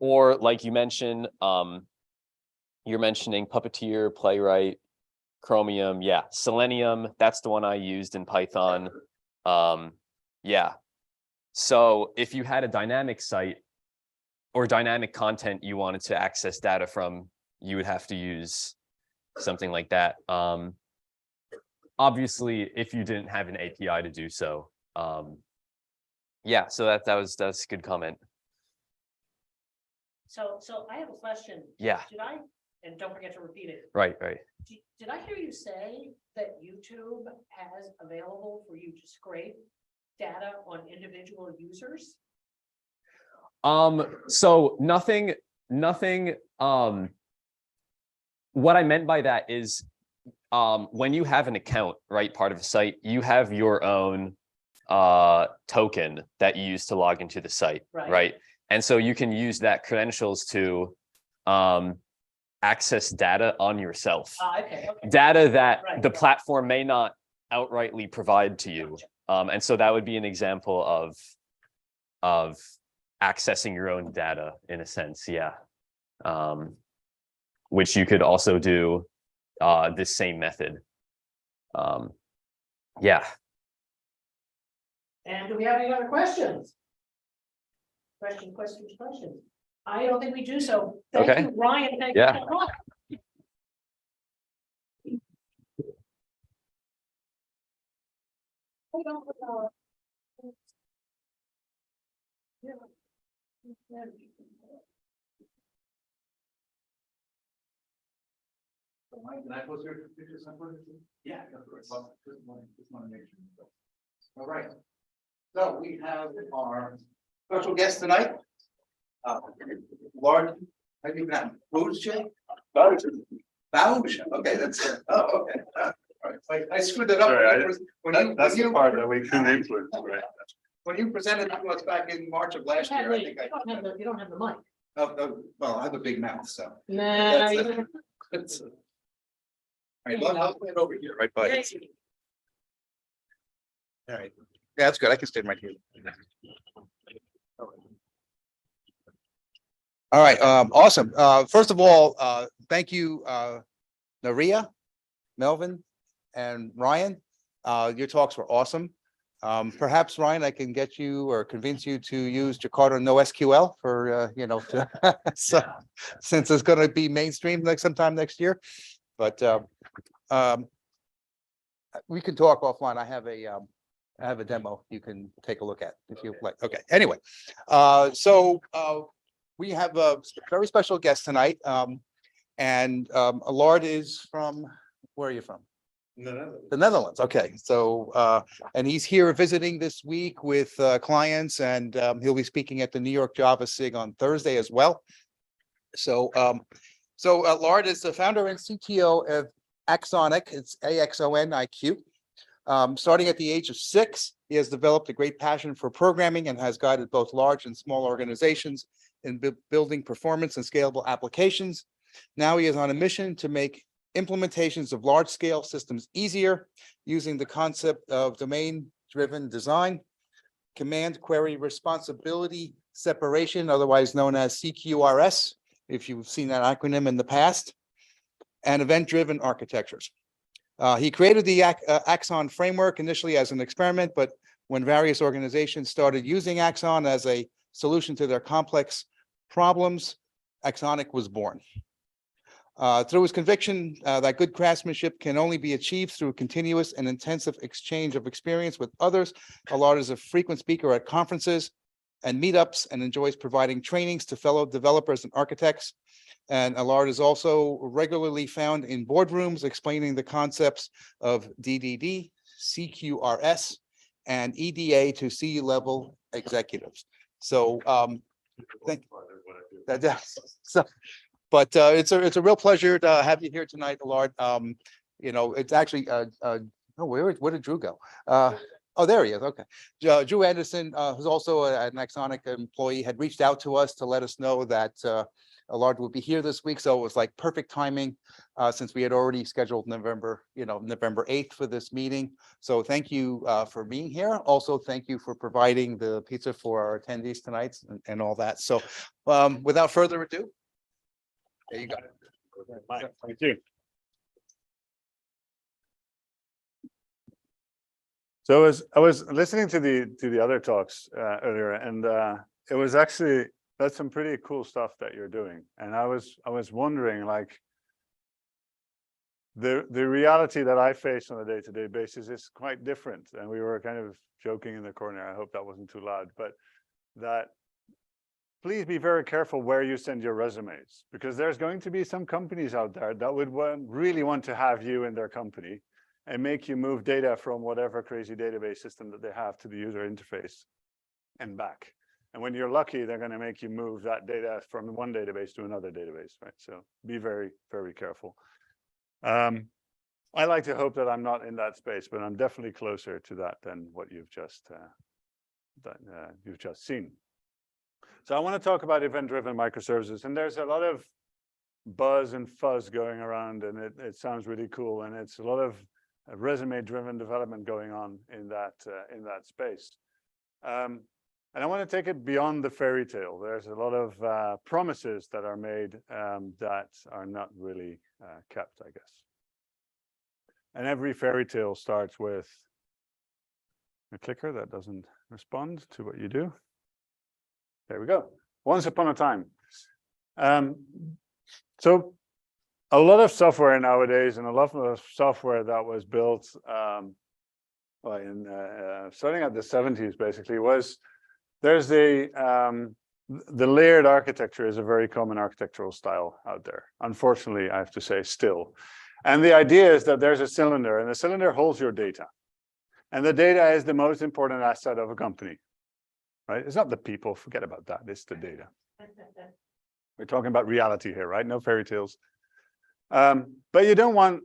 or like you mentioned, you're mentioning Puppeteer, Playwright, Chromium. Yeah, Selenium, that's the one I used in Python. Yeah. So if you had a dynamic site or dynamic content you wanted to access data from, you would have to use something like that. Obviously, if you didn't have an API to do so. Yeah, so that's a good comment. So I have a question. Yeah. Did I, and don't forget to repeat it, Right. did I hear you say that YouTube has available for you to scrape data on individual users? So nothing, what I meant by that is, when you have an account, right, part of the site, you have your own token that you use to log into the site, right? And so you can use that credentials to access data on yourself. Okay. Data that the Right. platform may not outrightly provide to you. And so that would be an example of accessing your own data in a sense, yeah. Which you could also do this same method. Yeah. And do we have any other questions? Questions? I don't think we do so. Thank Okay. you, Ryan. Thank Yeah. you so much. Can I post your picture somewhere? Yeah, of course. Just want to make sure. All right. So we have our special guest tonight. Allard, how do you pronounce it? Buijzez. Okay, that's it. Oh, okay. All right. I screwed it up. That's the part that we couldn't influence, right? When you presented to us back in March of last year, I think You don't have the mic. well, I have a big mouth, so. Nah, you That's- don't. All right, I'll put it over here, right by it. All right, yeah, that's good. I can stay right here. All right, awesome. First of all, thank you, Naria, Melvin, and Ryan. Your talks were awesome. Perhaps, Ryan, I can get you or convince you to use Jakarta NoSQL for, so, since it's going to be mainstream sometime next year. But we can talk offline. I have a demo you can take a look at if you like. Okay, anyway, so we have a very special guest tonight. And Allard is from, where are you from? The Netherlands. Okay, so and he's here visiting this week with clients, and he'll be speaking at the New York Java SIG on Thursday as well. So Allard is the founder and CTO of AxonIQ. It's AxonIQ. Starting at the age of 6, he has developed a great passion for programming and has guided both large and small organizations in building performance and scalable applications. Now he is on a mission to make implementations of large-scale systems easier using the concept of domain-driven design, command query responsibility separation, otherwise known as CQRS, if you've seen that acronym in the past, and event-driven architectures. He created the Axon framework initially as an experiment, but when various organizations started using Axon as a solution to their complex problems, AxonIQ was born. Through his conviction that good craftsmanship can only be achieved through continuous and intensive exchange of experience with others, Allard is a frequent speaker at conferences and meetups and enjoys providing trainings to fellow developers and architects. And Allard is also regularly found in boardrooms explaining the concepts of DDD, CQRS, and EDA to C-level executives. So but it's a real pleasure to have you here tonight, Allard. You know, it's actually oh, where did Drew go? Oh, there he is. Okay. Drew Anderson, who's also an Axonic employee, had reached out to us to let us know that Allard would be here this week. So it was like perfect timing since we had already scheduled November 8th for this meeting. So thank you for being here. Also, thank you for providing the pizza for our attendees tonight and all that. So without further ado, there you go. Thank you. So I was listening to the other talks earlier, and it was actually, that's some pretty cool stuff that you're doing. And I was wondering, like, the reality that I face on a day-to-day basis is quite different. And we were kind of joking in the corner. I hope that wasn't too loud, but that please be very careful where you send your resumes, because there's going to be some companies out there that would really want to have you in their company and make you move data from whatever crazy database system that they have to the user interface and back. And when you're lucky, they're going to make you move that data from one database to another database, right? So be very, very careful. I like to hope that I'm not in that space, but I'm definitely closer to that than what you've just seen. So I want to talk about event-driven microservices, and there's a lot of buzz and fuzz going around, and it sounds really cool, and it's a lot of resume-driven development going on in that space. And I want to take it beyond the fairy tale. There's a lot of promises that are made that are not really kept, I guess. And every fairy tale starts with a clicker that doesn't respond to what you do. There we go. Once upon a time. So a lot of software nowadays, and a lot of software that was built starting at the 70s, basically, there's the layered architecture is a very common architectural style out there. Unfortunately, I have to say, still. And the idea is that there's a cylinder, and the cylinder holds your data. And the data is the most important asset of a company. Right? It's not the people, forget about that, it's the data. We're talking about reality here, right? No fairy tales. But you don't want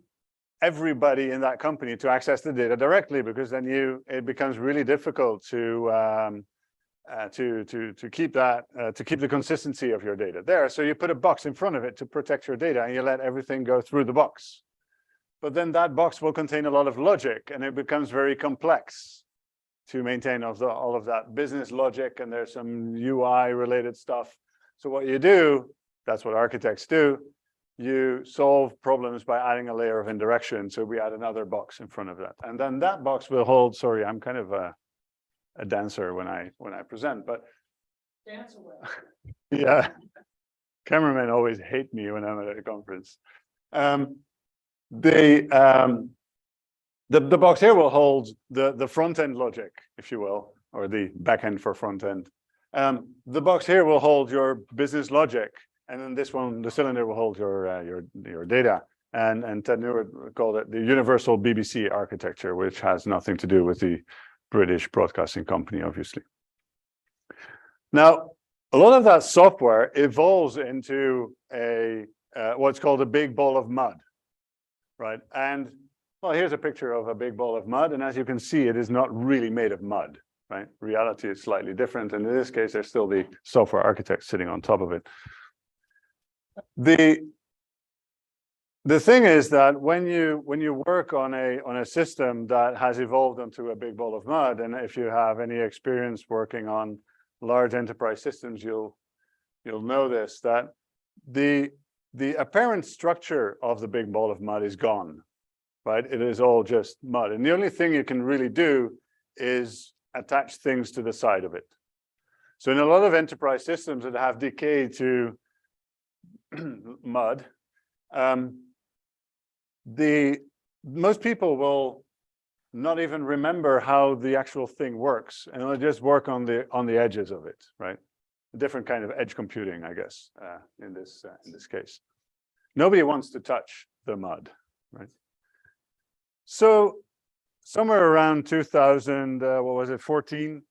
everybody in that company to access the data directly, because then it becomes really difficult to keep the consistency of your data there. So you put a box in front of it to protect your data, and you let everything go through the box. But then that box will contain a lot of logic, and it becomes very complex to maintain all of that business logic, and there's some UI related stuff. So what you do, that's what architects do, you solve problems by adding a layer of indirection. So we add another box in front of that. And then that box will hold, sorry, I'm kind of a dancer when I present, but Dance away. yeah, cameramen always hate me when I'm at a conference. The box here will hold the front end logic, if you will, or the back end for front end. The box here will hold your business logic, and then this one, the cylinder, will hold your data. And Ted Neward called it the universal BBC architecture, which has nothing to do with the British broadcasting company, obviously. Now, a lot of that software evolves into what's called a big ball of mud, right? And well, here's a picture of a big ball of mud, and as you can see, it is not really made of mud, right? Reality is slightly different, and in this case, there's still the software architect sitting on top of it. The thing is that when you work on a system that has evolved into a big ball of mud, and if you have any experience working on large enterprise systems, you'll know this, that the apparent structure of the big ball of mud is gone. Right? It is all just mud. And the only thing you can really do is attach things to the side of it. So in a lot of enterprise systems that have decayed to mud, most people will not even remember how the actual thing works, and they'll just work on the edges of it, right? a different kind of edge computing, I guess, in this case. Nobody wants to touch the mud, right? So somewhere around 2000, what was it, 14?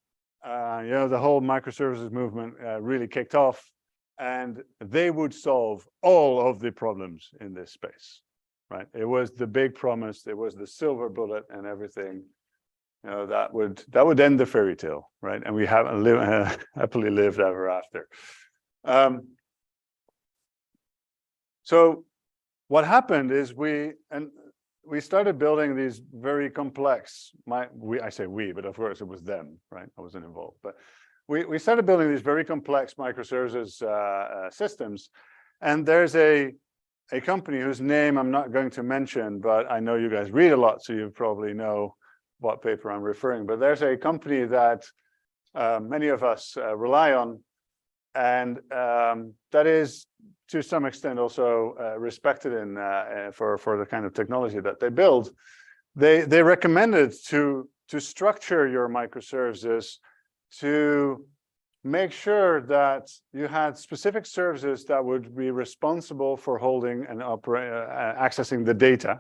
The whole microservices movement really kicked off, and they would solve all of the problems in this space, right? It was the big promise. It was the silver bullet and everything. That would end the fairy tale, right? And we haven't happily lived ever after. So what happened is we started building these very complex. I say we, but of course it was them, right? I wasn't involved, but we started building these very complex microservices systems, and there's a company whose name I'm not going to mention, but I know you guys read a lot, so you probably know what paper I'm referring. But there's a company that many of us rely on, and that is to some extent also respected for the kind of technology that they build. They recommended to structure your microservices to make sure that you had specific services that would be responsible for holding and accessing the data.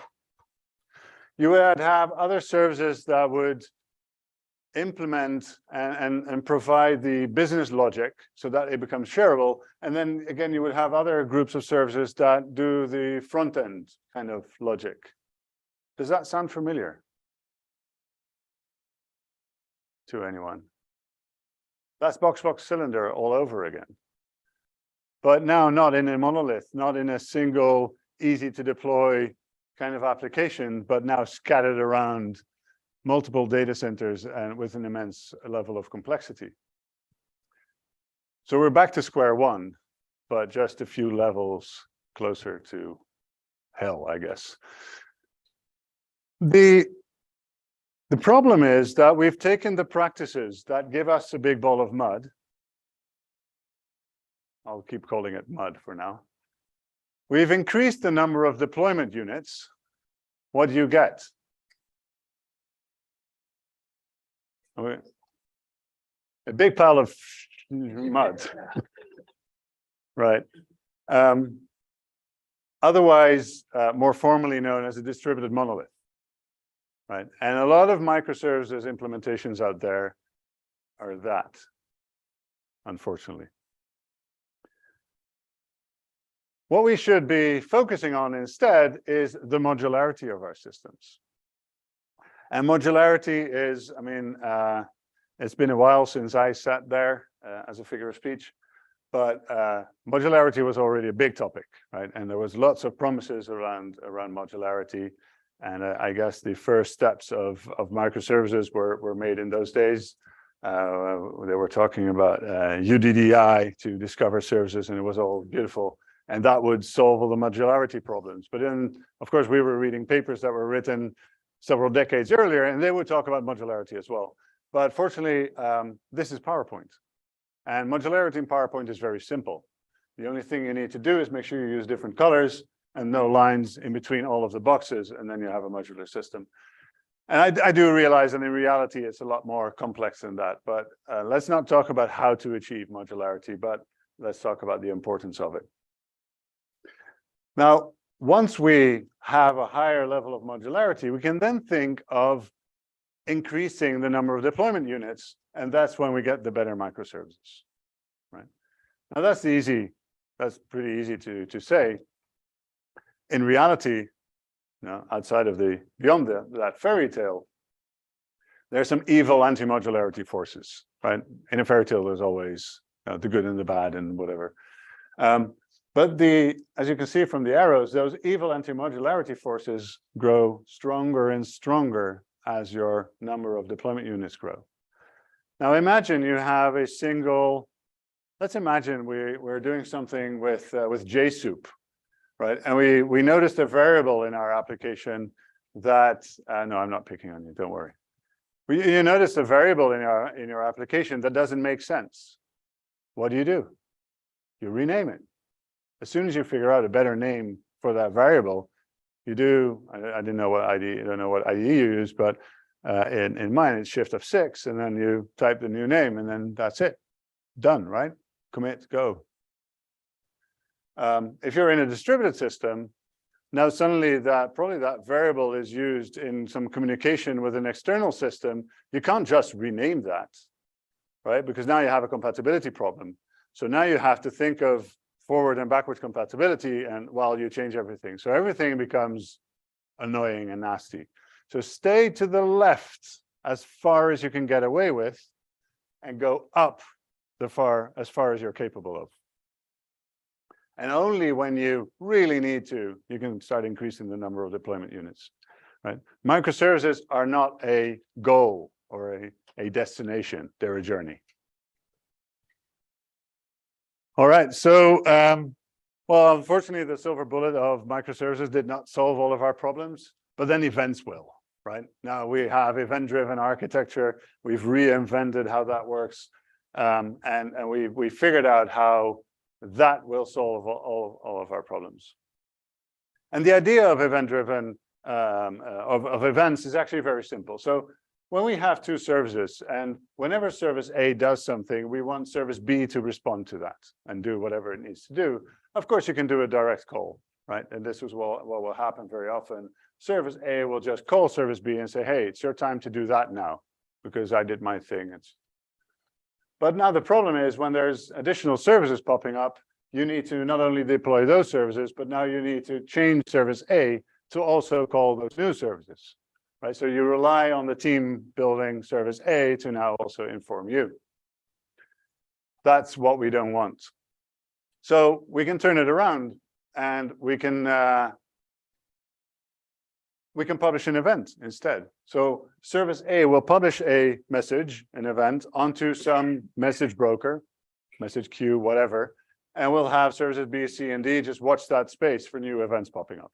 You would have other services that would implement and provide the business logic so that it becomes shareable. And then again, you would have other groups of services that do the front end kind of logic. Does that sound familiar to anyone? That's box cylinder all over again. But now not in a monolith, not in a single easy to deploy kind of application, but now scattered around multiple data centers and with an immense level of complexity. So we're back to square one, but just a few levels closer to hell, I guess. The problem is that we've taken the practices that give us a big ball of mud. I'll keep calling it mud for now. We've increased the number of deployment units. What do you get? A big pile of mud, right? Otherwise, more formally known as a distributed monolith, right? And a lot of microservices implementations out there are that, unfortunately. What we should be focusing on instead is the modularity of our systems. And modularity is, I mean, it's been a while since I sat there as a figure of speech, but modularity was already a big topic, right? And there was lots of promises around modularity. And I guess the first steps of microservices were made in those days. They were talking about UDDI to discover services, and it was all beautiful. And that would solve all the modularity problems. But then, of course, we were reading papers that were written several decades earlier, and they would talk about modularity as well. But fortunately, this is PowerPoint. And modularity in PowerPoint is very simple. The only thing you need to do is make sure you use different colors and no lines in between all of the boxes, and then you have a modular system. And I do realize that in reality, it's a lot more complex than that. But let's not talk about how to achieve modularity, but let's talk about the importance of it. Now, once we have a higher level of modularity, we can then think of increasing the number of deployment units, and that's when we get the better microservices, right? Now, that's pretty easy to say. In reality, outside of beyond that fairy tale, there's some evil anti-modularity forces, right? In a fairy tale, there's always the good and the bad and whatever. But as you can see from the arrows, those evil anti-modularity forces grow stronger and stronger as your number of deployment units grow. Now imagine you have a single, let's imagine we're doing something with Jsoup, right? And we noticed a variable in our application that, no, I'm not picking on you, don't worry. You notice a variable in your application that doesn't make sense. What do? You rename it. As soon as you figure out a better name for that variable, you do. I don't know what IDE you use, but in mine it's Shift F6, and then you type the new name, and then that's it, done, right? commit, go. If you're in a distributed system, now suddenly probably that variable is used in some communication with an external system. You can't just rename that, right? Because now you have a compatibility problem. So now you have to think of forward and backward compatibility and while you change everything. So everything becomes annoying and nasty. So stay to the left as far as you can get away with and go up as far as you're capable of. And only when you really need to, you can start increasing the number of deployment units, right? Microservices are not a goal or a destination, they're a journey. All right, so, well, unfortunately, the silver bullet of microservices did not solve all of our problems, but then events will, right? Now we have event-driven architecture. We've reinvented how that works. And we figured out how that will solve all of our problems. And the idea of event-driven, of events is actually very simple. So when we have two services and whenever service A does something, we want service B to respond to that and do whatever it needs to do. Of course, you can do a direct call, right? And this is what will happen very often. Service A will just call service B and say, hey, it's your time to do that now because I did my thing. But now the problem is when there's additional services popping up, you need to not only deploy those services, but now you need to change service A to also call those new services, right? So you rely on the team building service A to now also inform you. That's what we don't want. So we can turn it around and we can publish an event instead. So service A will publish a message, an event, onto some message broker, message queue, whatever, and we'll have services B, C, and D just watch that space for new events popping up.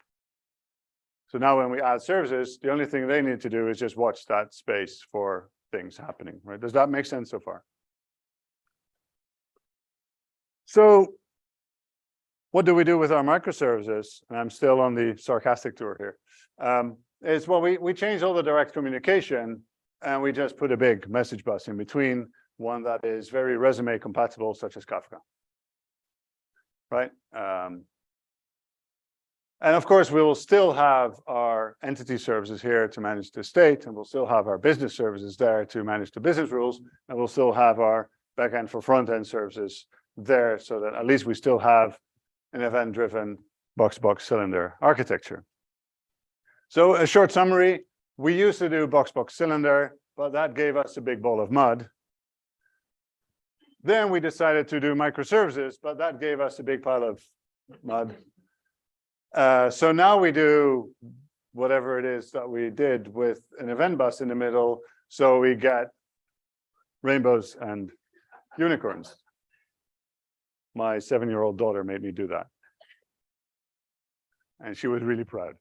So now when we add services, the only thing they need to do is just watch that space for things happening, right? Does that make sense so far? So what do we do with our microservices? And I'm still on the sarcastic tour here. Is well, we change all the direct communication and we just put a big message bus in between, one that is very resume compatible, such as Kafka. Right? And of course, we will still have our entity services here to manage the state, and we'll still have our business services there to manage the business rules, and we'll still have our backend for front-end services there so that at least we still have an event-driven box cylinder architecture. So a short summary, we used to do box cylinder, but that gave us a big ball of mud. Then we decided to do microservices, but that gave us a big pile of mud. So now we do whatever it is that we did with an event bus in the middle, so we get rainbows and unicorns. My 7-year-old daughter made me do that. And she was really proud.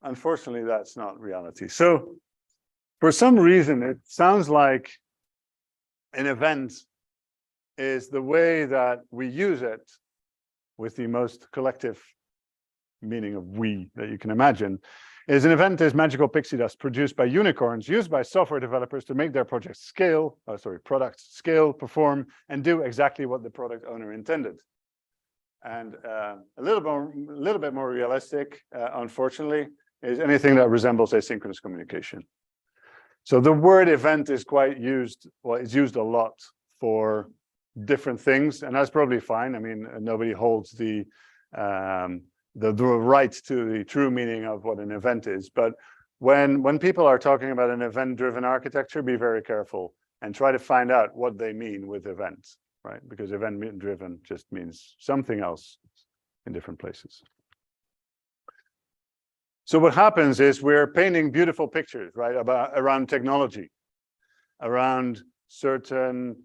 Unfortunately, that's not reality. So for some reason, it sounds like an event is the way that we use it with the most collective meaning of we that you can imagine, is an event is magical pixie dust produced by unicorns used by software developers to make their projects scale, products scale, perform, and do exactly what the product owner intended. And a little bit more realistic, unfortunately, is anything that resembles asynchronous communication. So the word event is quite used, well, it's used a lot for different things, and that's probably fine. I mean, nobody holds the right to the true meaning of what an event is. But when people are talking about an event-driven architecture, be very careful and try to find out what they mean with events, right? Because event-driven just means something else in different places. So what happens is we're painting beautiful pictures, right, around technology, around certain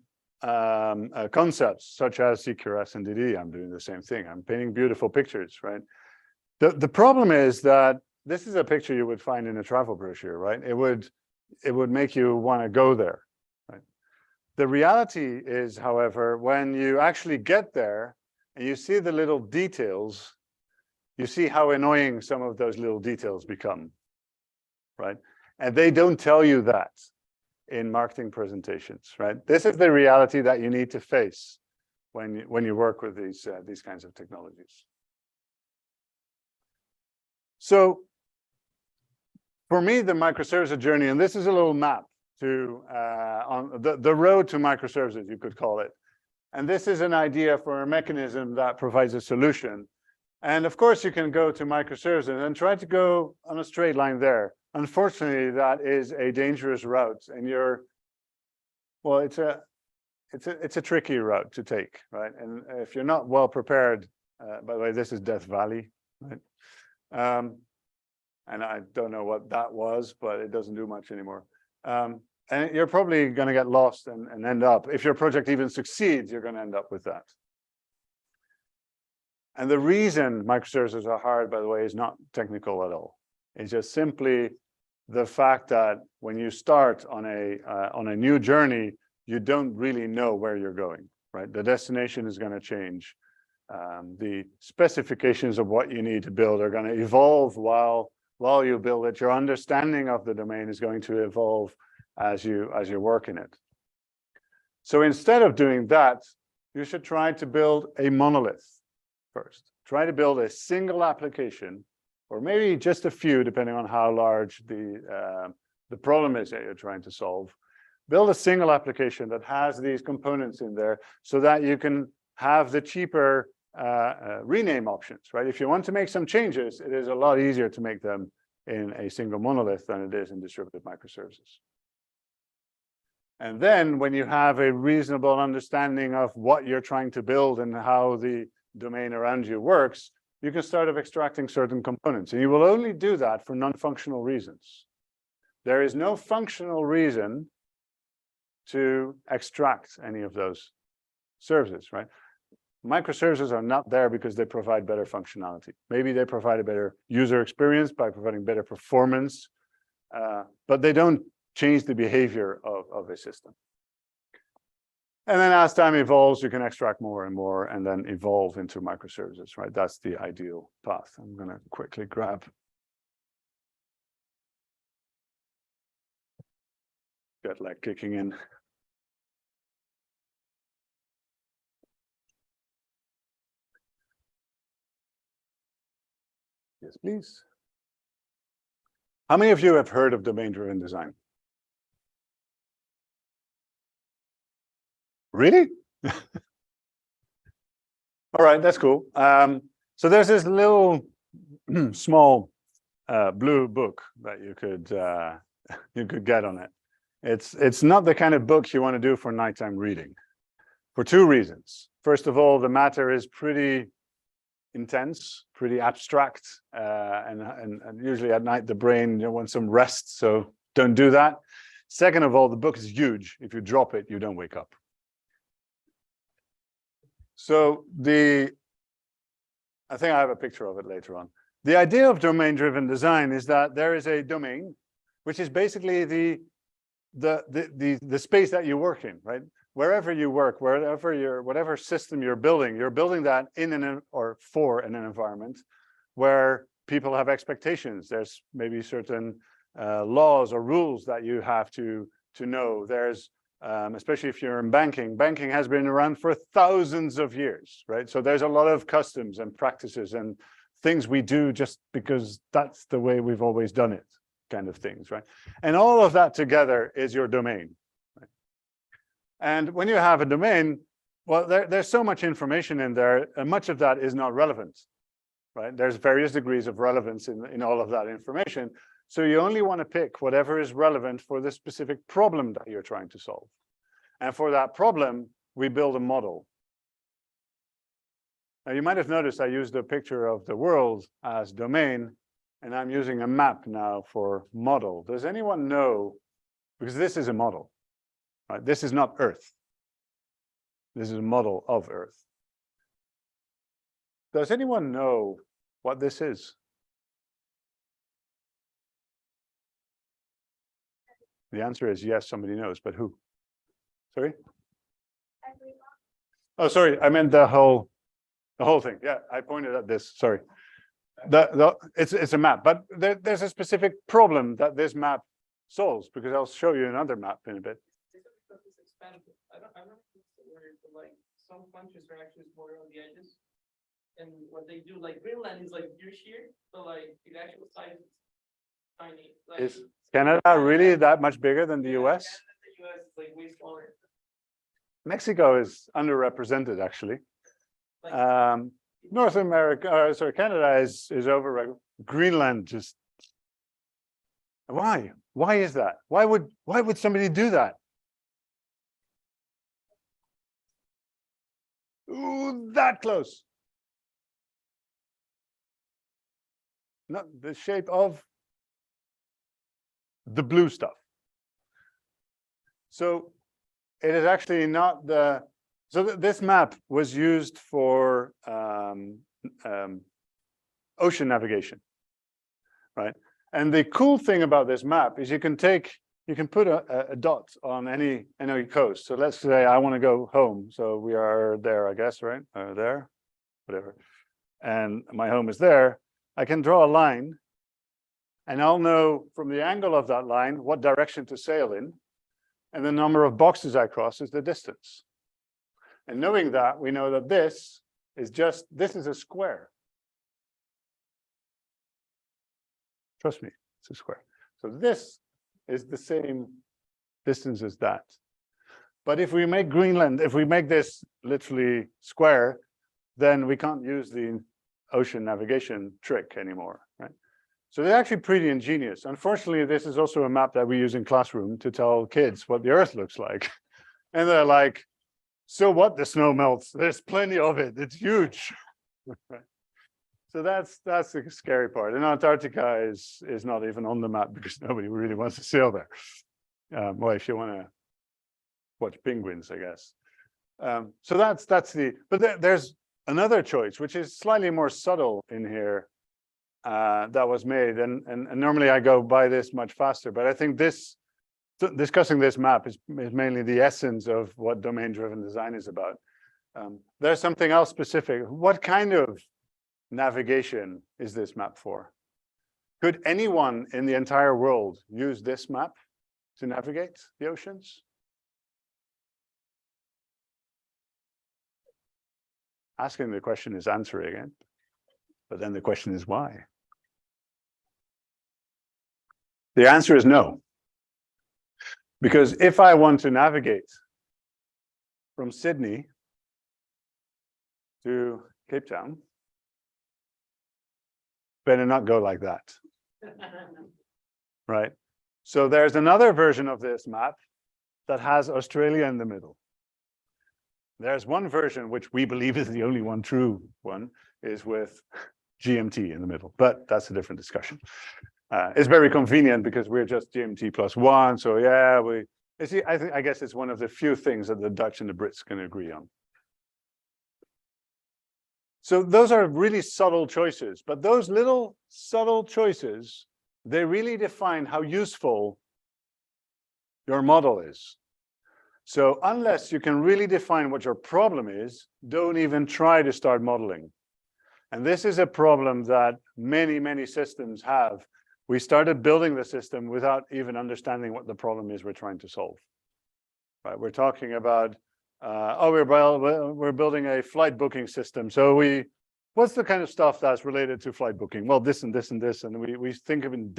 concepts such as CQRS and DD. I'm doing the same thing. I'm painting beautiful pictures, right? The problem is that this is a picture you would find in a travel brochure, right? It would make you want to go there, right? The reality is, however, when you actually get there and you see the little details, you see how annoying some of those little details become, right? And they don't tell you that. in marketing presentations, right? This is the reality that you need to face when you work with these kinds of technologies. So for me, the microservice journey, and this is a little map to on the road to microservices, you could call it. And this is an idea for a mechanism that provides a solution. And of course, you can go to microservices and try to go on a straight line there. Unfortunately, that is a dangerous route, and well, it's a tricky route to take, right? And if you're not well prepared, by the way, this is Death Valley, right? And I don't know what that was, but it doesn't do much anymore. And you're probably going to get lost and end up, if your project even succeeds, you're going to end up with that. And the reason microservices are hard, by the way, is not technical at all. It's just simply the fact that when you start on a new journey, you don't really know where you're going, right? The destination is going to change. The specifications of what you need to build are going to evolve while you build it. Your understanding of the domain is going to evolve as you work in it. So instead of doing that, you should try to build a monolith first. Try to build a single application, or maybe just a few, depending on how large the problem is that you're trying to solve. Build a single application that has these components in there so that you can have the cheaper rename options, right? If you want to make some changes, it is a lot easier to make them in a single monolith than it is in distributed microservices. And then when you have a reasonable understanding of what you're trying to build and how the domain around you works, you can start extracting certain components. And you will only do that for non-functional reasons. There is no functional reason to extract any of those services, right? Microservices are not there because they provide better functionality. Maybe they provide a better user experience by providing better performance, but they don't change the behavior of a system. And then as time evolves, you can extract more and more and then evolve into microservices, right? That's the ideal path. I'm going to quickly grab jet lag kicking in. Yes, please. How many of you have heard of domain-driven design? Really? All right, that's cool. So there's this little small blue book that you could get on it. It's not the kind of book you want to do for nighttime reading, for two reasons. First of all, the matter is pretty intense, pretty abstract, and usually at night the brain wants some rest, so don't do that. Second of all, the book is huge. If you drop it, you don't wake up. So I think I have a picture of it later on. The idea of domain-driven design is that there is a domain, which is basically the space that you work in, right? Wherever you work, whatever system you're building that in or for an environment where people have expectations. There's maybe certain laws or rules that you have to know. There's especially if you're in banking. Banking has been around for thousands of years, right? So there's a lot of customs and practices and things we do just because that's the way we've always done it, kind of things, right? And all of that together is your domain. Right? And when you have a domain, well, there's so much information in there, and much of that is not relevant, right? There's various degrees of relevance in all of that information. So you only want to pick whatever is relevant for the specific problem that you're trying to solve. And for that problem, we build a model. Now, you might have noticed I used a picture of the world as domain, and I'm using a map now for model. Does anyone know, because this is a model, right? This is not Earth. This is a model of Earth. Does anyone know what this is? The answer is yes, somebody knows, but who? Sorry? Oh, sorry, I meant the whole thing. Yeah, I pointed at this, sorry. It's a map, but there's a specific problem that this map solves, because I'll show you another map in a bit. Because it's expensive. I remember where like some countries are actually smaller on the edges. And what they do, like Greenland is like huge here, so like the actual size is tiny. Like, Is Canada really that much bigger than the US? Canada, the US is like way smaller. Mexico is underrepresented, actually. Like, North America, sorry, Canada is over. Greenland just. Why? Why is that? Why would somebody do that? Ooh, that close. Not the shape of the blue stuff. So it is actually not the. So this map was used for ocean navigation, right? And the cool thing about this map is you can put a dot on any coast. So let's say I want to go home. So we are there, I guess, right? There, whatever. And my home is there. I can draw a line, and I'll know from the angle of that line what direction to sail in, and the number of boxes I cross is the distance. And knowing that, we know that this is a square. Trust me, it's a square. So this is the same distance as that. But if we make Greenland, if we make this literally square, then we can't use the ocean navigation trick anymore, right? So they're actually pretty ingenious. Unfortunately, this is also a map that we use in classroom to tell kids what the Earth looks like. And they're like, so what, the snow melts? There's plenty of it. It's huge. So that's the scary part. And Antarctica is not even on the map because nobody really wants to sail there. Well, if you want to watch penguins, I guess. So that's the. But there's another choice, which is slightly more subtle in here, that was made. And normally I go by this much faster, but I think discussing this map is mainly the essence of what domain-driven design is about. There's something else specific. What kind of navigation is this map for? Could anyone in the entire world use this map to navigate the oceans? Asking the question is answering it, but then the question is why? The answer is no. Because if I want to navigate from Sydney to Cape Town, better not go like that, right? So there's another version of this map that has Australia in the middle. There's one version, which we believe is the only one true one, is with GMT in the middle, but that's a different discussion. It's very convenient because we're just GMT plus one. So yeah, I guess it's one of the few things that the Dutch and the Brits can agree on. So those are really subtle choices, but those little subtle choices, they really define how useful your model is. So unless you can really define what your problem is, don't even try to start modeling. And this is a problem that many, many systems have. We started building the system without even understanding what the problem is we're trying to solve. Right? We're talking about, we're building a flight booking system. So what's the kind of stuff that's related to flight booking? Well, this and this and this, and we think of in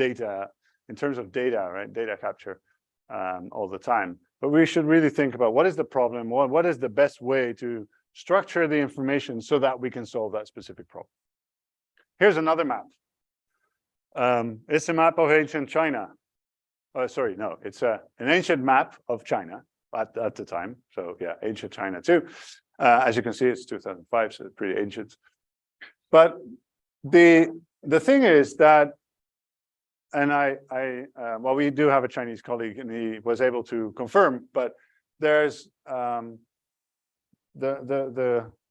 terms of data, right? Data capture all the time. But we should really think about what is the problem, what is the best way to structure the information so that we can solve that specific problem. Here's another map. It's a map of ancient China. Sorry, no, it's an ancient map of China at the time. So yeah, ancient China too. As you can see, it's 2005, so it's pretty ancient. But the thing is that, and well, we do have a Chinese colleague, and he was able to confirm. But there's the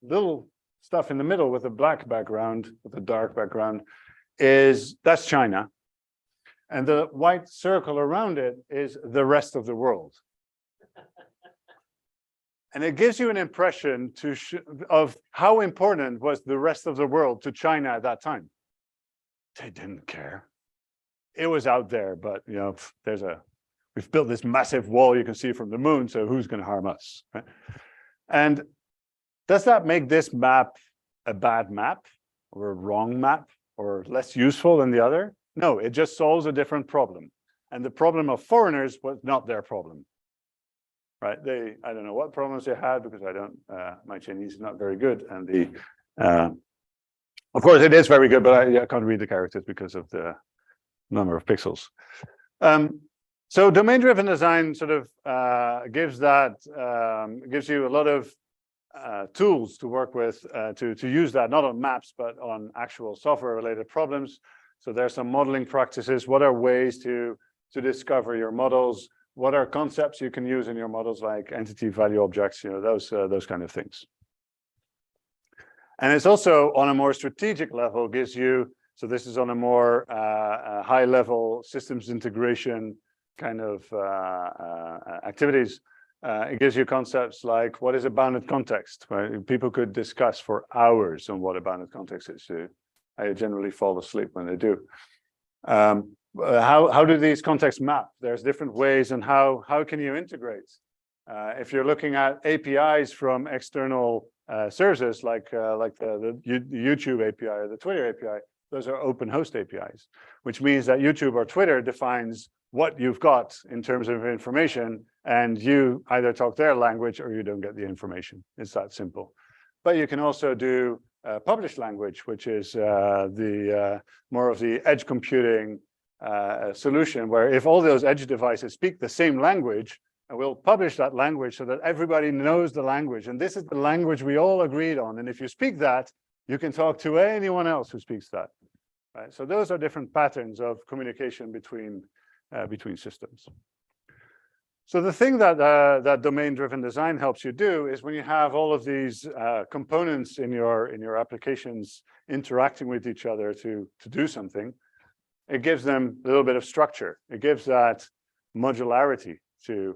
little stuff in the middle with the black background, with the dark background, that's China, and the white circle around it is the rest of the world. And it gives you an impression of how important was the rest of the world to China at that time. They didn't care. It was out there, but there's a we've built this massive wall you can see from the moon, so who's going to harm us, right? And does that make this map a bad map or a wrong map or less useful than the other? No, it just solves a different problem. And the problem of foreigners was not their problem, right? I don't know what problems they had because my Chinese is not very good. And of course it is very good, but I can't read the characters because of the number of pixels. So domain-driven design sort of gives you a lot of tools to work with to use that, not on maps, but on actual software-related problems. So there's some modeling practices. What are ways to discover your models? What are concepts you can use in your models, like entity value objects, those kind of things. And it's also on a more strategic level, gives you, so this is on a more high level systems integration kind of activities. It gives you concepts like what is a bounded context, right? People could discuss for hours on what a bounded context is. I generally fall asleep when they do. How do these contexts map? There's different ways, and how can you integrate? If you're looking at APIs from external services like the YouTube API or the Twitter API, those are open host APIs, which means that YouTube or Twitter defines what you've got in terms of information, and you either talk their language or you don't get the information. It's that simple. But you can also do published language, which is the more of the edge computing solution, where if all those edge devices speak the same language, and we'll publish that language so that everybody knows the language. And this is the language we all agreed on. And if you speak that, you can talk to anyone else who speaks that. Right? So those are different patterns of communication between systems. So the thing that domain-driven design helps you do is when you have all of these components in your applications interacting with each other to do something, it gives them a little bit of structure. It gives that modularity to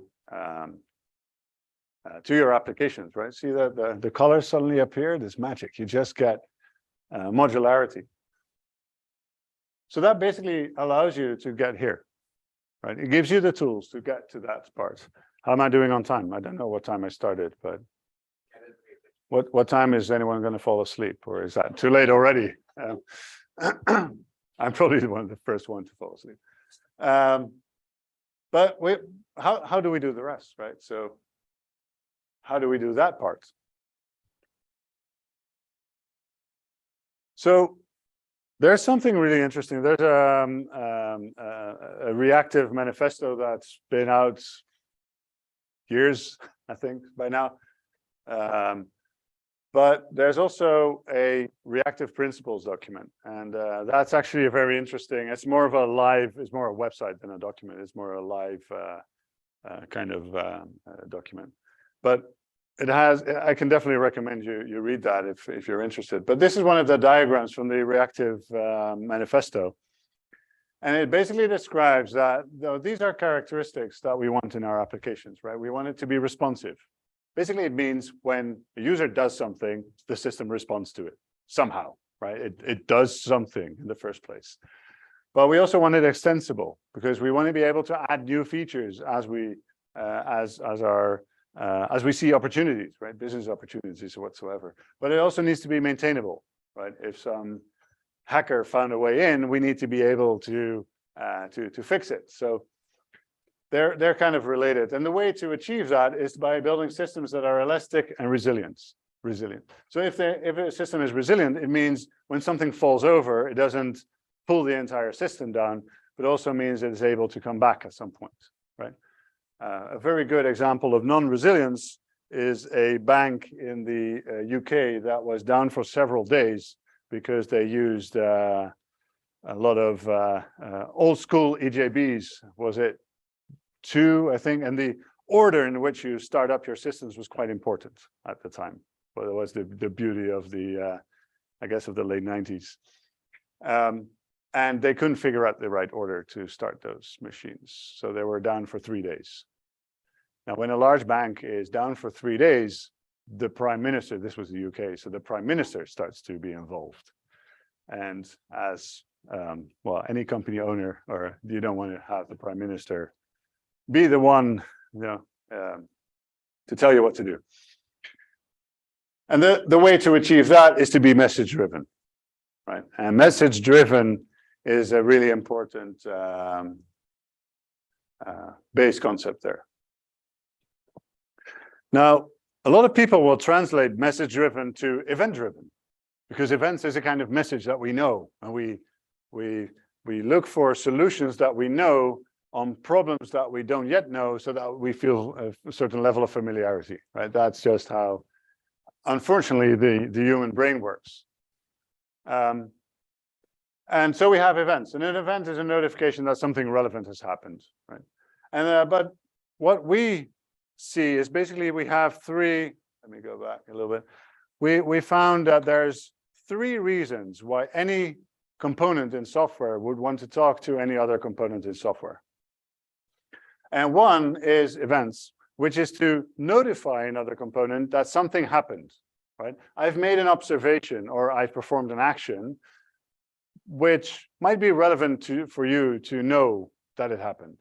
your applications, right? See that the colors suddenly appear? It's magic. You just get modularity. So that basically allows you to get here, right? It gives you the tools to get to that part. How am I doing on time? I don't know what time I started, but what time is anyone going to fall asleep, or is that too late already? I'm probably the first one to fall asleep. But how do we do the rest, right? So how do we do that part? So there's something really interesting. There's a reactive manifesto that's been out years, I think, by now. But there's also a reactive principles document, and that's actually a very interesting. It's more of a live. It's more a website than a document. It's more a live kind of document. But it has. I can definitely recommend you read that if you're interested. But this is one of the diagrams from the reactive manifesto, and it basically describes that these are characteristics that we want in our applications, right? We want it to be responsive. Basically, it means when a user does something, the system responds to it somehow, right? It does something in the first place. But we also want it extensible because we want to be able to add new features as we see opportunities, right? Business opportunities whatsoever. But it also needs to be maintainable, right? If some hacker found a way in, we need to be able to fix it. So they're kind of related, and the way to achieve that is by building systems that are elastic and resilient. So if a system is resilient, it means when something falls over, it doesn't pull the entire system down, but also means it is able to come back at some point, right? A very good example of non-resilience is a bank in the UK that was down for several days because they used a lot of old school EJBs. Was it 2, I think, and the order in which you start up your systems was quite important at the time. But it was the beauty of the, I guess, of the late 90s. And they couldn't figure out the right order to start those machines. So they were down for 3 days. Now, when a large bank is down for 3 days, the prime minister, this was the UK, so the prime minister starts to be involved. And as, well, any company owner, or you don't want to have the prime minister be the one, to tell you what to do. And the way to achieve that is to be message driven, right? And message driven is a really important base concept there. Now, a lot of people will translate message driven to event driven, because events is a kind of message that we know, and we look for solutions that we know on problems that we don't yet know, so that we feel a certain level of familiarity, right? That's just how, unfortunately, the human brain works. And so we have events, and an event is a notification that something relevant has happened, right? And but what we see is basically we have three. Let me go back a little bit. We found that there's three reasons why any component in software would want to talk to any other component in software. And one is events, which is to notify another component that something happened, right? I've made an observation, or I've performed an action, which might be relevant for you to know that it happened.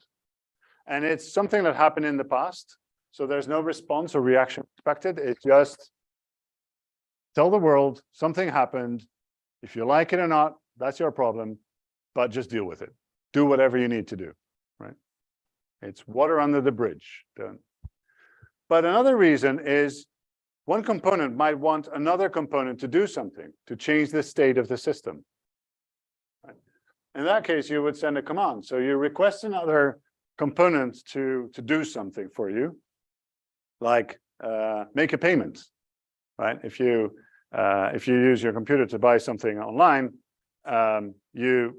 And it's something that happened in the past, so there's no response or reaction expected. It's just tell the world something happened. If you like it or not, that's your problem, but just deal with it. Do whatever you need to do, right? It's water under the bridge. But another reason is one component might want another component to do something, to change the state of the system. Right? In that case, you would send a command. So you request another component to do something for you, like make a payment, right? If you use your computer to buy something online, you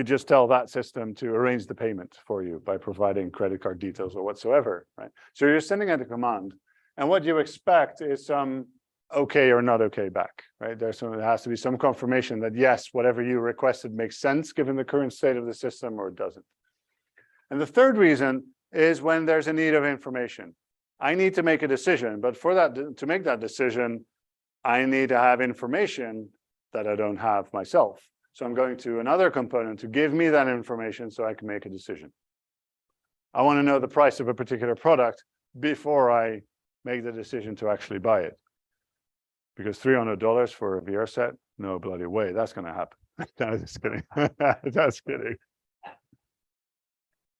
just tell that system to arrange the payment for you by providing credit card details or whatsoever, right? So you're sending out a command, and what you expect is some okay or not okay back, right? There has to be some confirmation that yes, whatever you requested makes sense given the current state of the system, or it doesn't. And the third reason is when there's a need of information. I need to make a decision, but for that, to make that decision, I need to have information that I don't have myself. So I'm going to another component to give me that information so I can make a decision. I want to know the price of a particular product before I make the decision to actually buy it. Because $300 for a VR set, no bloody way, that's going to happen. No, just kidding. Just kidding.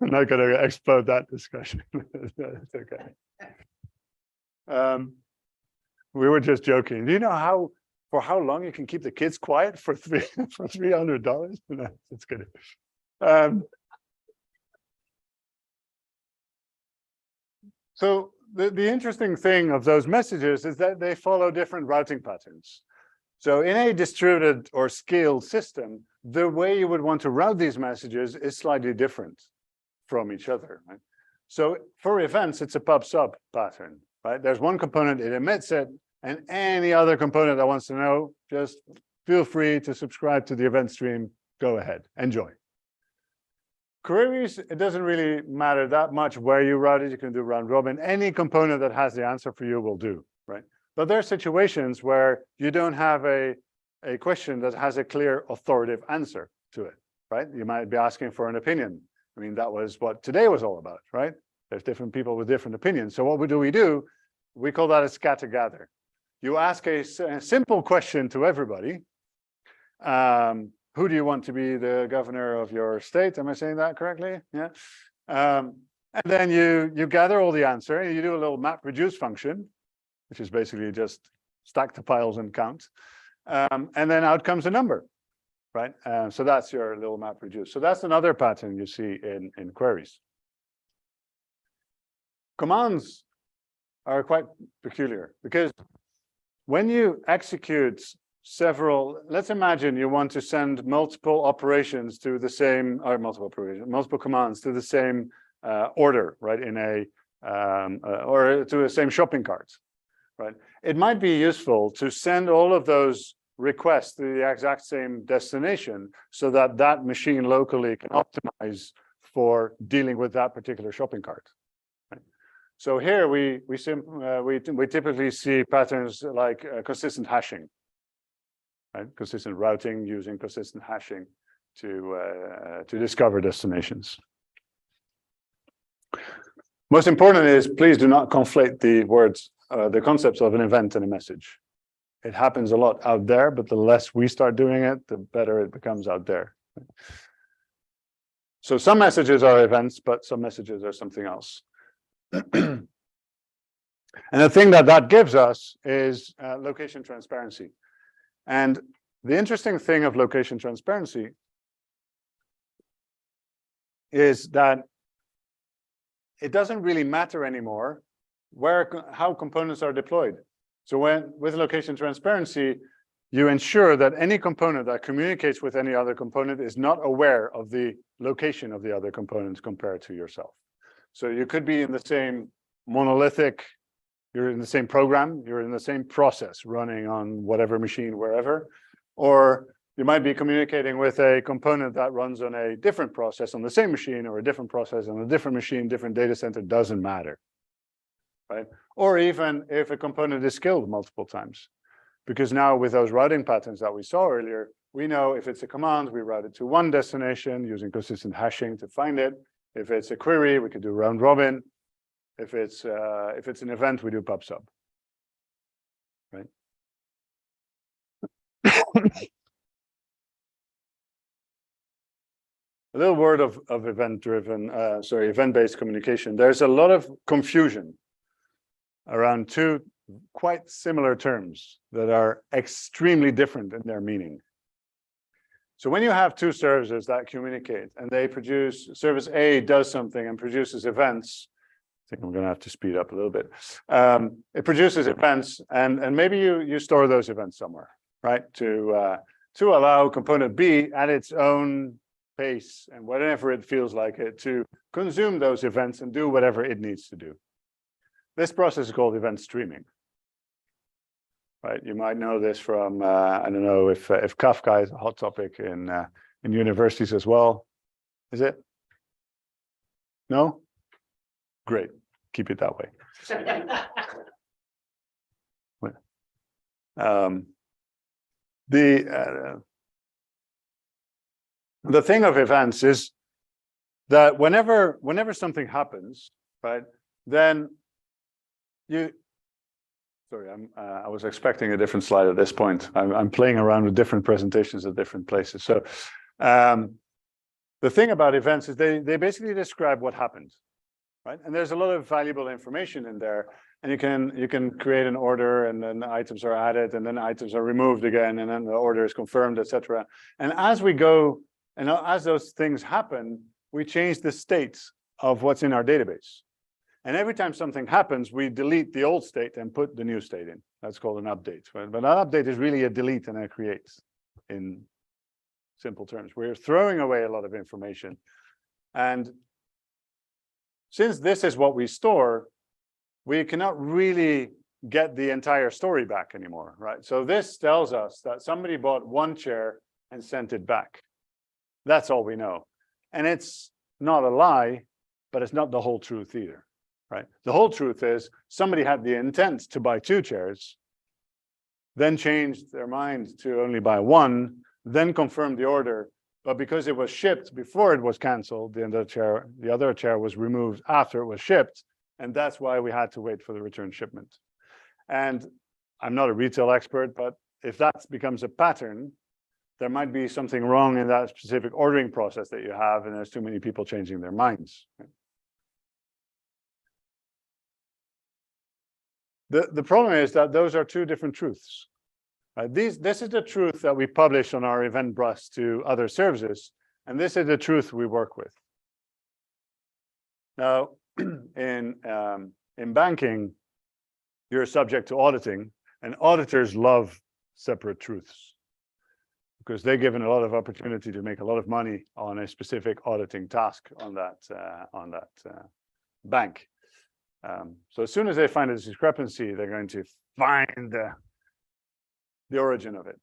I'm not going to explode that discussion. It's okay. We were just joking. Do you know for how long you can keep the kids quiet for $300? No, it's good. So the interesting thing of those messages is that they follow different routing patterns. So in a distributed or scaled system, the way you would want to route these messages is slightly different from each other, right? So for events, it's a pub/sub pattern, right? There's one component, it emits it, and any other component that wants to know, just feel free to subscribe to the event stream. Go ahead, enjoy. Queries, it doesn't really matter that much where you route it. You can do round robin. Any component that has the answer for you will do, right? But there are situations where you don't have a question that has a clear authoritative answer to it, right? You might be asking for an opinion. I mean, that was what today was all about, right? There's different people with different opinions. So what do? We call that a scatter gather. You ask a simple question to everybody. Who do you want to be the governor of your state? Am I saying that correctly? Yeah. And then you gather all the answer, and you do a little map reduce function, which is basically just stack the piles and count. And then out comes a number, right? So that's your little map reduce. So that's another pattern you see in queries. Commands are quite peculiar because when you execute let's imagine you want to send multiple operations to the same, or multiple commands to the same order, right? Or to the same shopping cart, right? It might be useful to send all of those requests to the exact same destination so that that machine locally can optimize for dealing with that particular shopping cart. Right? So here we typically see patterns like consistent hashing. Right? Consistent routing using consistent hashing to discover destinations. Most important is please do not conflate the words, the concepts of an event and a message. It happens a lot out there, but the less we start doing it, the better it becomes out there. So some messages are events, but some messages are something else. And the thing that gives us is location transparency. And the interesting thing of location transparency is that it doesn't really matter anymore how components are deployed. So with location transparency, you ensure that any component that communicates with any other component is not aware of the location of the other components compared to yourself. So you could be in the same monolithic, you're in the same program, you're in the same process running on whatever machine, wherever, or you might be communicating with a component that runs on a different process on the same machine, or a different process on a different machine, different data center, doesn't matter, right? Or even if a component is skilled multiple times. Because now with those routing patterns that we saw earlier, we know if it's a command, we route it to one destination using consistent hashing to find it. If it's a query, we could do round robin. If it's an event, we do pub sub, right? A little word of event-based communication. There's a lot of confusion around two quite similar terms that are extremely different in their meaning. So when you have two services that communicate and they produce, service A does something and produces events, I think I'm going to have to speed up a little bit. It produces events, and maybe you store those events somewhere, right? To allow component B at its own pace and whatever it feels like it to consume those events and do whatever it needs to do. This process is called event streaming. Right, you might know this from I don't know if Kafka is a hot topic in universities as well. Is it? No? Great, keep it that way. The thing of events is that whenever something happens, right, then you. Sorry, I was expecting a different slide at this point. I'm playing around with different presentations at different places. So the thing about events is they basically describe what happened, right? And there's a lot of valuable information in there. And you can create an order, and then items are added, and then items are removed again, and then the order is confirmed, etc. And as we go, and as those things happen, we change the state of what's in our database. And every time something happens, we delete the old state and put the new state in. That's called an update. Right? But an update is really a delete and a create in simple terms. We're throwing away a lot of information. And since this is what we store, we cannot really get the entire story back anymore, right? So this tells us that somebody bought one chair and sent it back. That's all we know. And it's not a lie, but it's not the whole truth either. Right. The whole truth is somebody had the intent to buy two chairs, then changed their mind to only buy one, then confirmed the order. But because it was shipped before it was canceled, the other chair was removed after it was shipped. And that's why we had to wait for the return shipment. And I'm not a retail expert, but if that becomes a pattern, there might be something wrong in that specific ordering process that you have, and there's too many people changing their minds. The problem is that those are two different truths. This is the truth that we publish on our event bus to other services, and this is the truth we work with. Now, in banking, you're subject to auditing, and auditors love separate truths because they're given a lot of opportunity to make a lot of money on a specific auditing task on that bank. So as soon as they find a discrepancy, they're going to find the origin of it.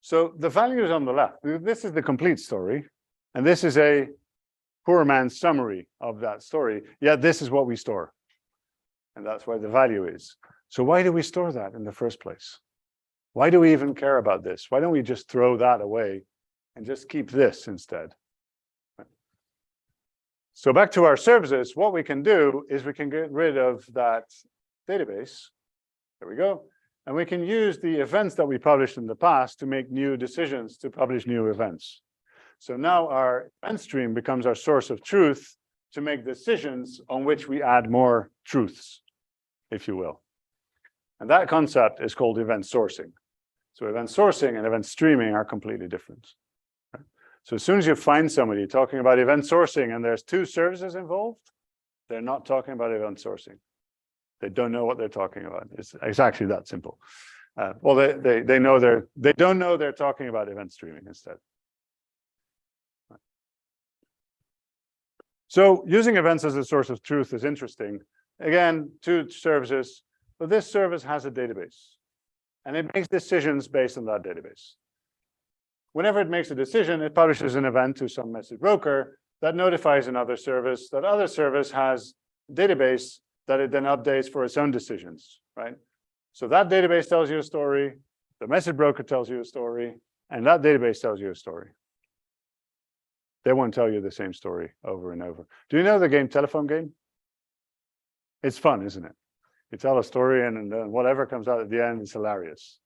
So the value is on the left. This is the complete story, and this is a poor man's summary of that story. Yet this is what we store, and that's where the value is. So why do we store that in the first place? Why do we even care about this? Why don't we just throw that away and just keep this instead? So back to our services, what we can do is we can get rid of that database. There we go. And we can use the events that we published in the past to make new decisions to publish new events. So now our event stream becomes our source of truth to make decisions on which we add more truths, if you will. And that concept is called event sourcing. So event sourcing and event streaming are completely different. Right? So as soon as you find somebody talking about event sourcing and there's two services involved, they're not talking about event sourcing. They don't know what they're talking about. It's actually that simple. Well, they know they don't know they're talking about event streaming instead. So using events as a source of truth is interesting. Again, two services, but this service has a database and it makes decisions based on that database. Whenever it makes a decision, it publishes an event to some message broker that notifies another service. That other service has a database that it then updates for its own decisions, right? So that database tells you a story, the message broker tells you a story, and that database tells you a story. They won't tell you the same story over and over. Do you know the game telephone game? It's fun, isn't it? You tell a story and then whatever comes out at the end is hilarious.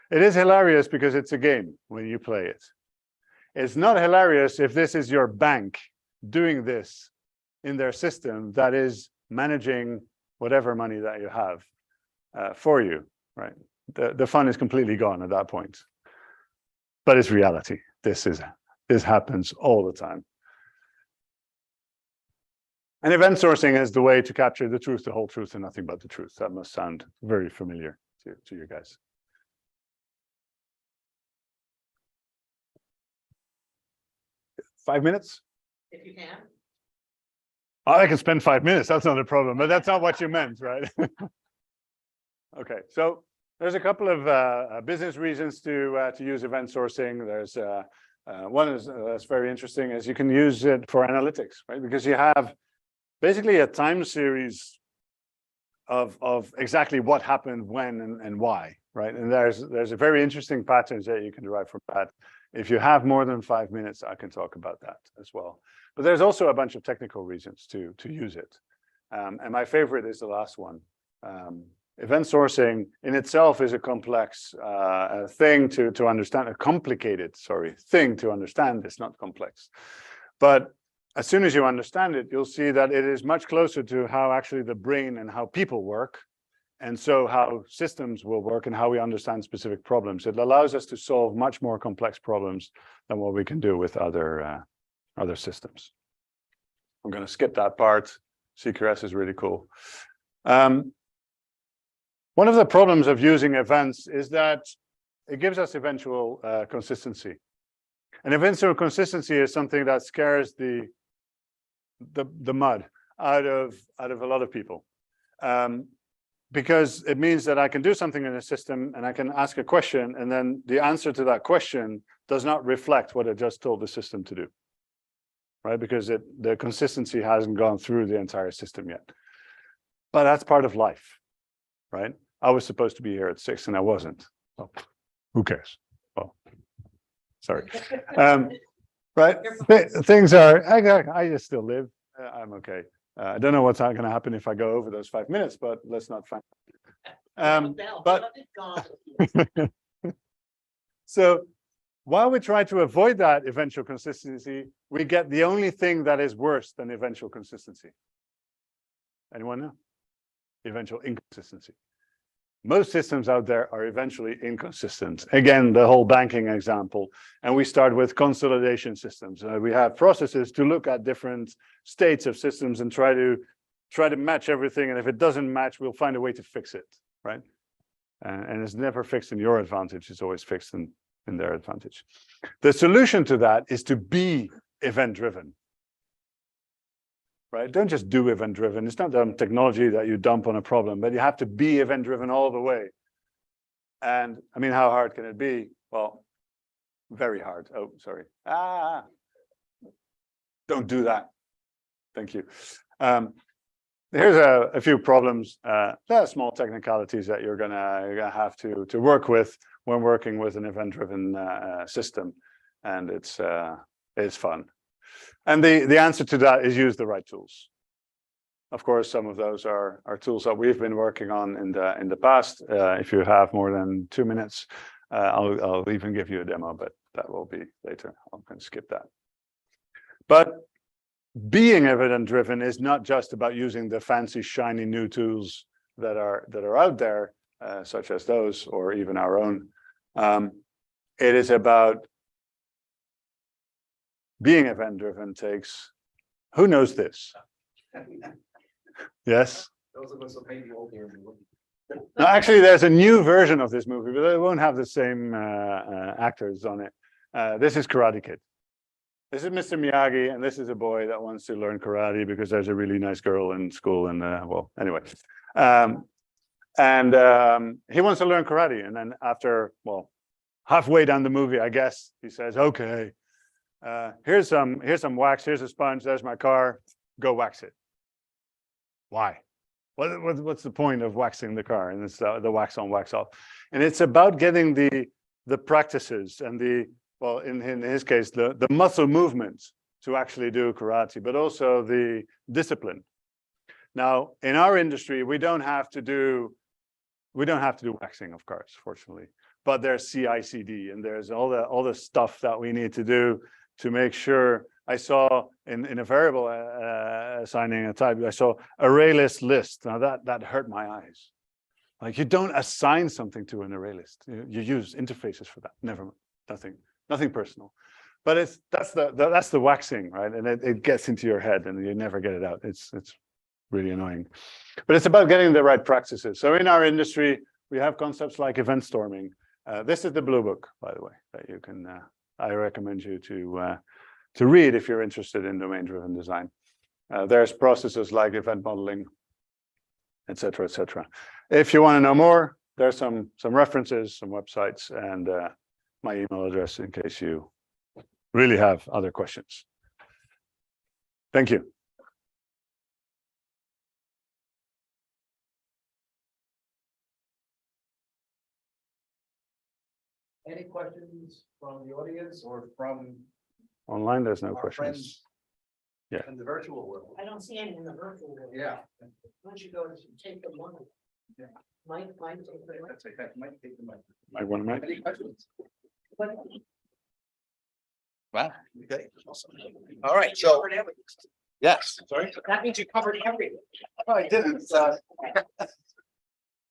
It is hilarious because it's a game when you play it. It's not hilarious if this is your bank doing this in their system that is managing whatever money that you have for you, right? The fun is completely gone at that point. But it's reality. This happens all the time. And event sourcing is the way to capture the truth, the whole truth, and nothing but the truth. That must sound very familiar to you guys. Five minutes? If you can. Oh, I can spend 5 minutes. That's not a problem, but that's not what you meant, right? Okay, so there's a couple of business reasons to use event sourcing. There's one is that's very interesting is you can use it for analytics, right? Because you have basically a time series of exactly what happened when and why, right? And there's a very interesting patterns that you can derive from that. If you have more than 5 minutes, I can talk about that as well. But there's also a bunch of technical reasons to use it. And my favorite is the last one. Event sourcing in itself is a complex thing to understand, a complicated, thing to understand. It's not complex. But as soon as you understand it, you'll see that it is much closer to how actually the brain and how people work. And so how systems will work and how we understand specific problems. It allows us to solve much more complex problems than what we can do with other systems. I'm going to skip that part. CQRS is really cool. One of the problems of using events is that it gives us eventual consistency. And eventual consistency is something that scares the mud out of a lot of people. Because it means that I can do something in a system and I can ask a question and then the answer to that question does not reflect what I just told the system to do, right? Because the consistency hasn't gone through the entire system yet. But that's part of life, right? I was supposed to be here at 6 and I wasn't. Well, who cares? Well, sorry. Right? Things are, I just still live. I'm okay. I don't know what's going to happen if I go over those 5 minutes, but let's not find. So while we try to avoid that eventual consistency, we get the only thing that is worse than eventual consistency. Anyone know? Eventual inconsistency. Most systems out there are eventually inconsistent. Again, the whole banking example. And we start with consolidation systems. We have processes to look at different states of systems and try to match everything. And if it doesn't match, we'll find a way to fix it, right? And it's never fixed in your advantage. It's always fixed in their advantage. The solution to that is to be event-driven. Right? Don't just do event-driven. It's not the technology that you dump on a problem, but you have to be event-driven all the way. And I mean, how hard can it be? Well, very hard. Oh, sorry. Don't do that. Thank you. Here's a few problems. There are small technicalities that you're gonna have to work with when working with an event-driven system, and it's fun. And the answer to that is use the right tools. Of course, some of those are tools that we've been working on in the past. If you have more than 2 minutes, I'll even give you a demo, but that will be later. I'm going to skip that. But being event-driven is not just about using the fancy, shiny new tools that are out there, such as those, or even our own. It is about being event-driven takes, who knows this? Yes? Those of us who may be older. No, actually, there's a new version of this movie, but it won't have the same actors on it. This is Karate Kid. This is Mr. Miyagi, and this is a boy that wants to learn karate because there's a really nice girl in school, and well, anyway. He wants to learn karate, and then after, well, halfway down the movie, I guess, he says, okay, here's some wax, here's a sponge, there's my car, go wax it. Why? What's the point of waxing the car? And it's the wax on, wax off. And it's about getting the practices and the, well, in his case, the muscle movements to actually do karate, but also the discipline. Now, in our industry, we don't have to do waxing of cars, fortunately, but there's CI/CD and there's all the stuff that we need to do to make sure. I saw in a variable assigning a type, I saw array list. Now that hurt my eyes. Like, you don't assign something to an array list. You use interfaces for that. Never, nothing personal. But that's the waxing, right? And it gets into your head and you never get it out. It's really annoying. But it's about getting the right practices. So in our industry, we have concepts like event storming. This is the blue book, by the way, that you can. I recommend you to read if you're interested in domain-driven design. There's processes like event modeling, et cetera, et cetera. If you want to know more, there's some references, some websites, and my email address in case you really have other questions. Thank you. Any questions from the audience or from Online, there's no our questions. friends Yeah. in the virtual world? I don't see any in the virtual world. Yeah. Why don't you go to take the one? Yeah. Mike, take the mic. That's okay. Might take the mic. I want to make. Any questions? Wow, okay. All right, so, Covered everything. yes, sorry. That means you covered everything. Oh, I didn't.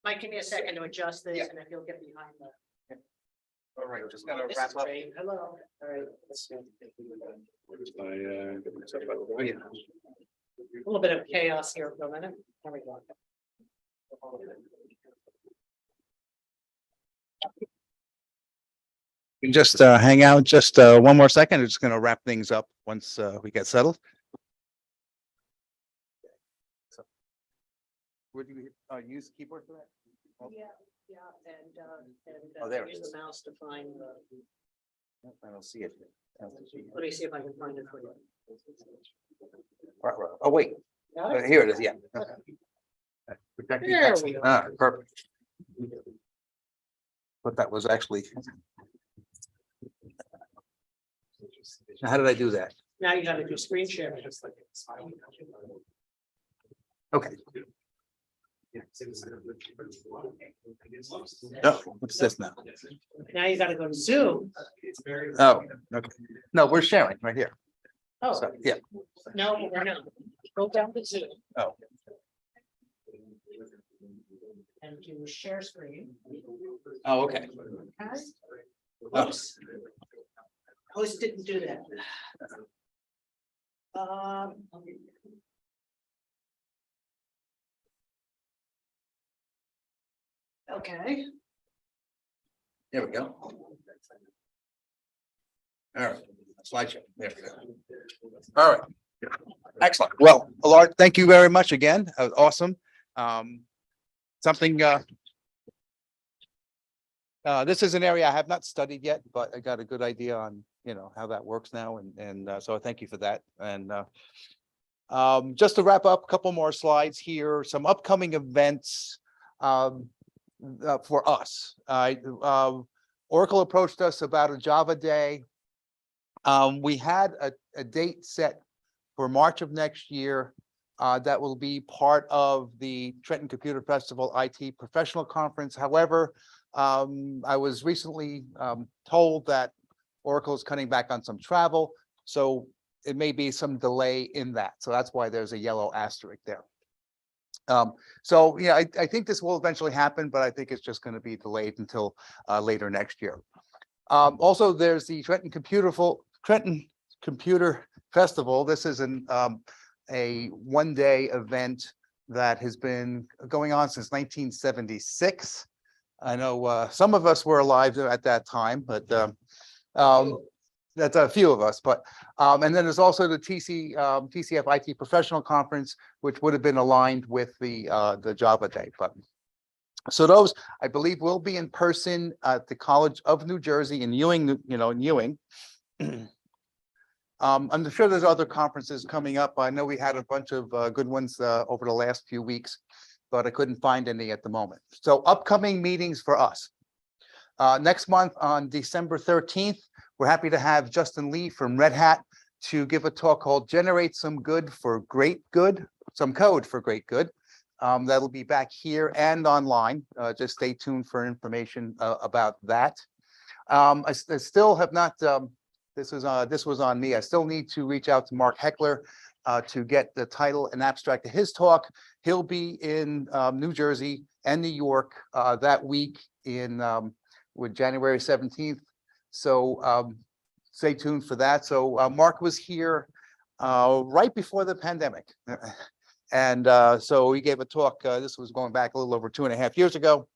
Mike, give me a second to adjust this, Yeah. and if you'll get behind the. All right, just gonna This wrap is up. great. Hello. All right. Let's see. A little bit of chaos here for a minute. There we go. We can just hang out just one more second. We're just gonna wrap things up once we get settled. Would you use the keyboard for that? Yeah, and Oh, there it use is. the mouse to find the, I don't see it. let me see if I can find it for you. Right. Oh, wait, Got it? here it is, yeah. There we go. Ah, perfect. But that was actually. Now, how did I do that? Now you gotta do screen share. Okay. Oh, what's this now? Now you gotta go to Zoom. Oh, okay. No, we're sharing right here. Oh, So, yeah. no, we're not. Go down to Zoom Oh, and do share screen. oh, okay. Okay. Oops. Host didn't do that. Okay. There we go. All right, slideshow, there we go. All right. Excellent. Well, Allard, thank you very much again. That was awesome. Something, this is an area I have not studied yet, but I got a good idea on, how that works now. And so thank you for that. And just to wrap up, a couple more slides here, some upcoming events for us. Oracle approached us about a Java Day We had a date set for March of next year that will be part of the Trenton Computer Festival IT Professional Conference. However, I was recently told that Oracle is cutting back on some travel, so it may be some delay in that. So that's why there's a yellow asterisk there. So yeah, I think this will eventually happen, but I think it's just going to be delayed until later next year. Also, there's the Trenton Computer Festival. This is a one-day event that has been going on since 1976. I know some of us were alive at that time, but that's a few of us. But and then there's also the TCF IT Professional Conference, which would have been aligned with the Java Day. But so those, I believe, will be in person at the College of New Jersey in Ewing, in Ewing. I'm sure there's other conferences coming up. I know we had a bunch of good ones over the last few weeks, but I couldn't find any at the moment. So upcoming meetings for us. Next month on December 13th, we're happy to have Justin Lee from Red Hat to give a talk called Generate Some Good for Great Good, some code for great good. That'll be back here and online. Just stay tuned for information about that. I still have not, this was on me. I still need to reach out to Mark Heckler to get the title and abstract of his talk. He'll be in New Jersey and New York that week with January 17th. So stay tuned for that. So Mark was here right before the pandemic. And so he gave a talk. This was going back a little over 2.5 years ago.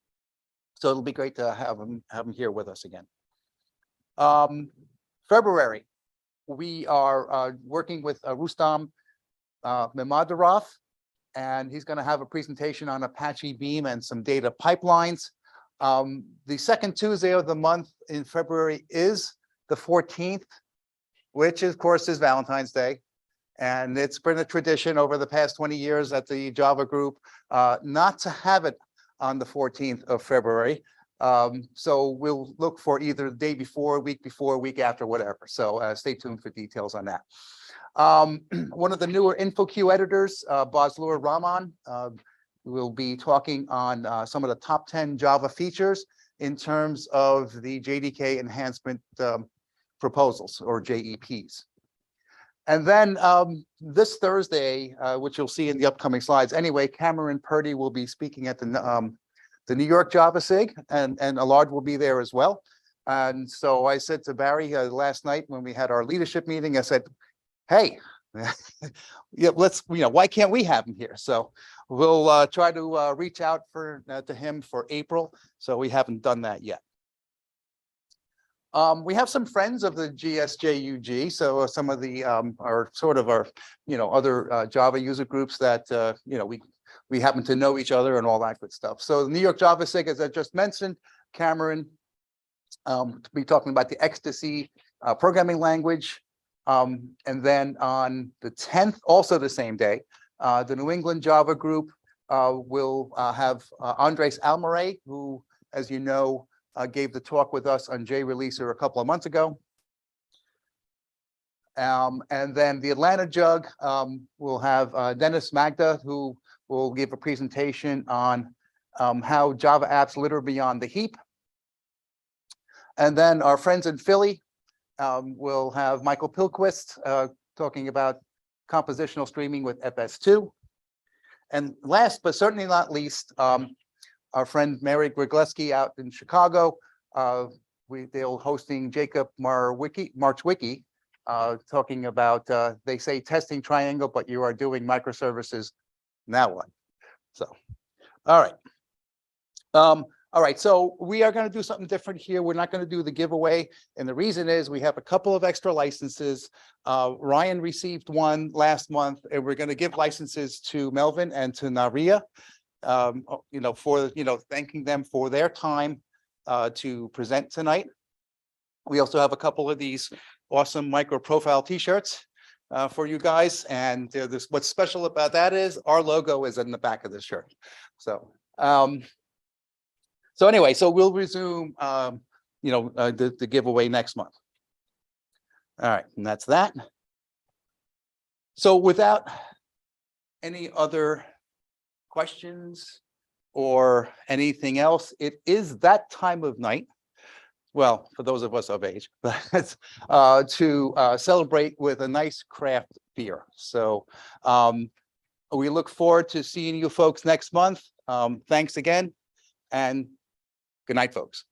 So it'll be great to have him here with us again. February, we are working with Rustam Mamadarov, and he's going to have a presentation on Apache Beam and some data pipelines. The second Tuesday of the month in February is the 14th, which of course is Valentine's Day. And it's been a tradition over the past 20 years at the Java group not to have it on the 14th of February. So we'll look for either the day before, week after, whatever. So stay tuned for details on that. One of the newer InfoQ editors, Bazlur Rahman, will be talking on some of the top 10 Java features in terms of the JDK enhancement proposals, or JEPs. And then this Thursday, which you'll see in the upcoming slides anyway, Cameron Purdy will be speaking at the New York Java SIG, and Allard will be there as well. And so I said to Barry last night when we had our leadership meeting, I said, hey, yeah, let's, why can't we have him here? So we'll try to reach out to him for April. So we haven't done that yet. We have some friends of the GSJUG, so some of the our other Java user groups that we happen to know each other and all that good stuff. So the New York Java SIG, as I just mentioned, Cameron to be talking about the Ecstasy programming language. And then on the 10th, also the same day, the New England Java group will have Andres Almaray, who, as you know, gave the talk with us on JReleaser a couple of months ago. And then the Atlanta JUG will have Dennis Magda, who will give a presentation on how Java apps litter beyond the heap. And then our friends in Philly will have Michael Pilquist talking about compositional streaming with FS2. And last but certainly not least, our friend Mary Grigleski out in Chicago, they're hosting Jacob Marchwicki, talking about, they say testing triangle, but you are doing microservices. Now what? So, all right. All right, so we are going to do something different here. We're not going to do the giveaway. And the reason is we have a couple of extra licenses. Ryan received one last month, and we're going to give licenses to Melvin and to Naria, for, thanking them for their time to present tonight. We also have a couple of these awesome micro profile t-shirts for you guys. And what's special about that is our logo is in the back of the shirt. So, so anyway, so we'll resume, the giveaway next month. All right, and that's that. So without any other questions or anything else, it is that time of night. Well, for those of us of age, but to celebrate with a nice craft beer. So we look forward to seeing you folks next month. Thanks again, and good night, folks.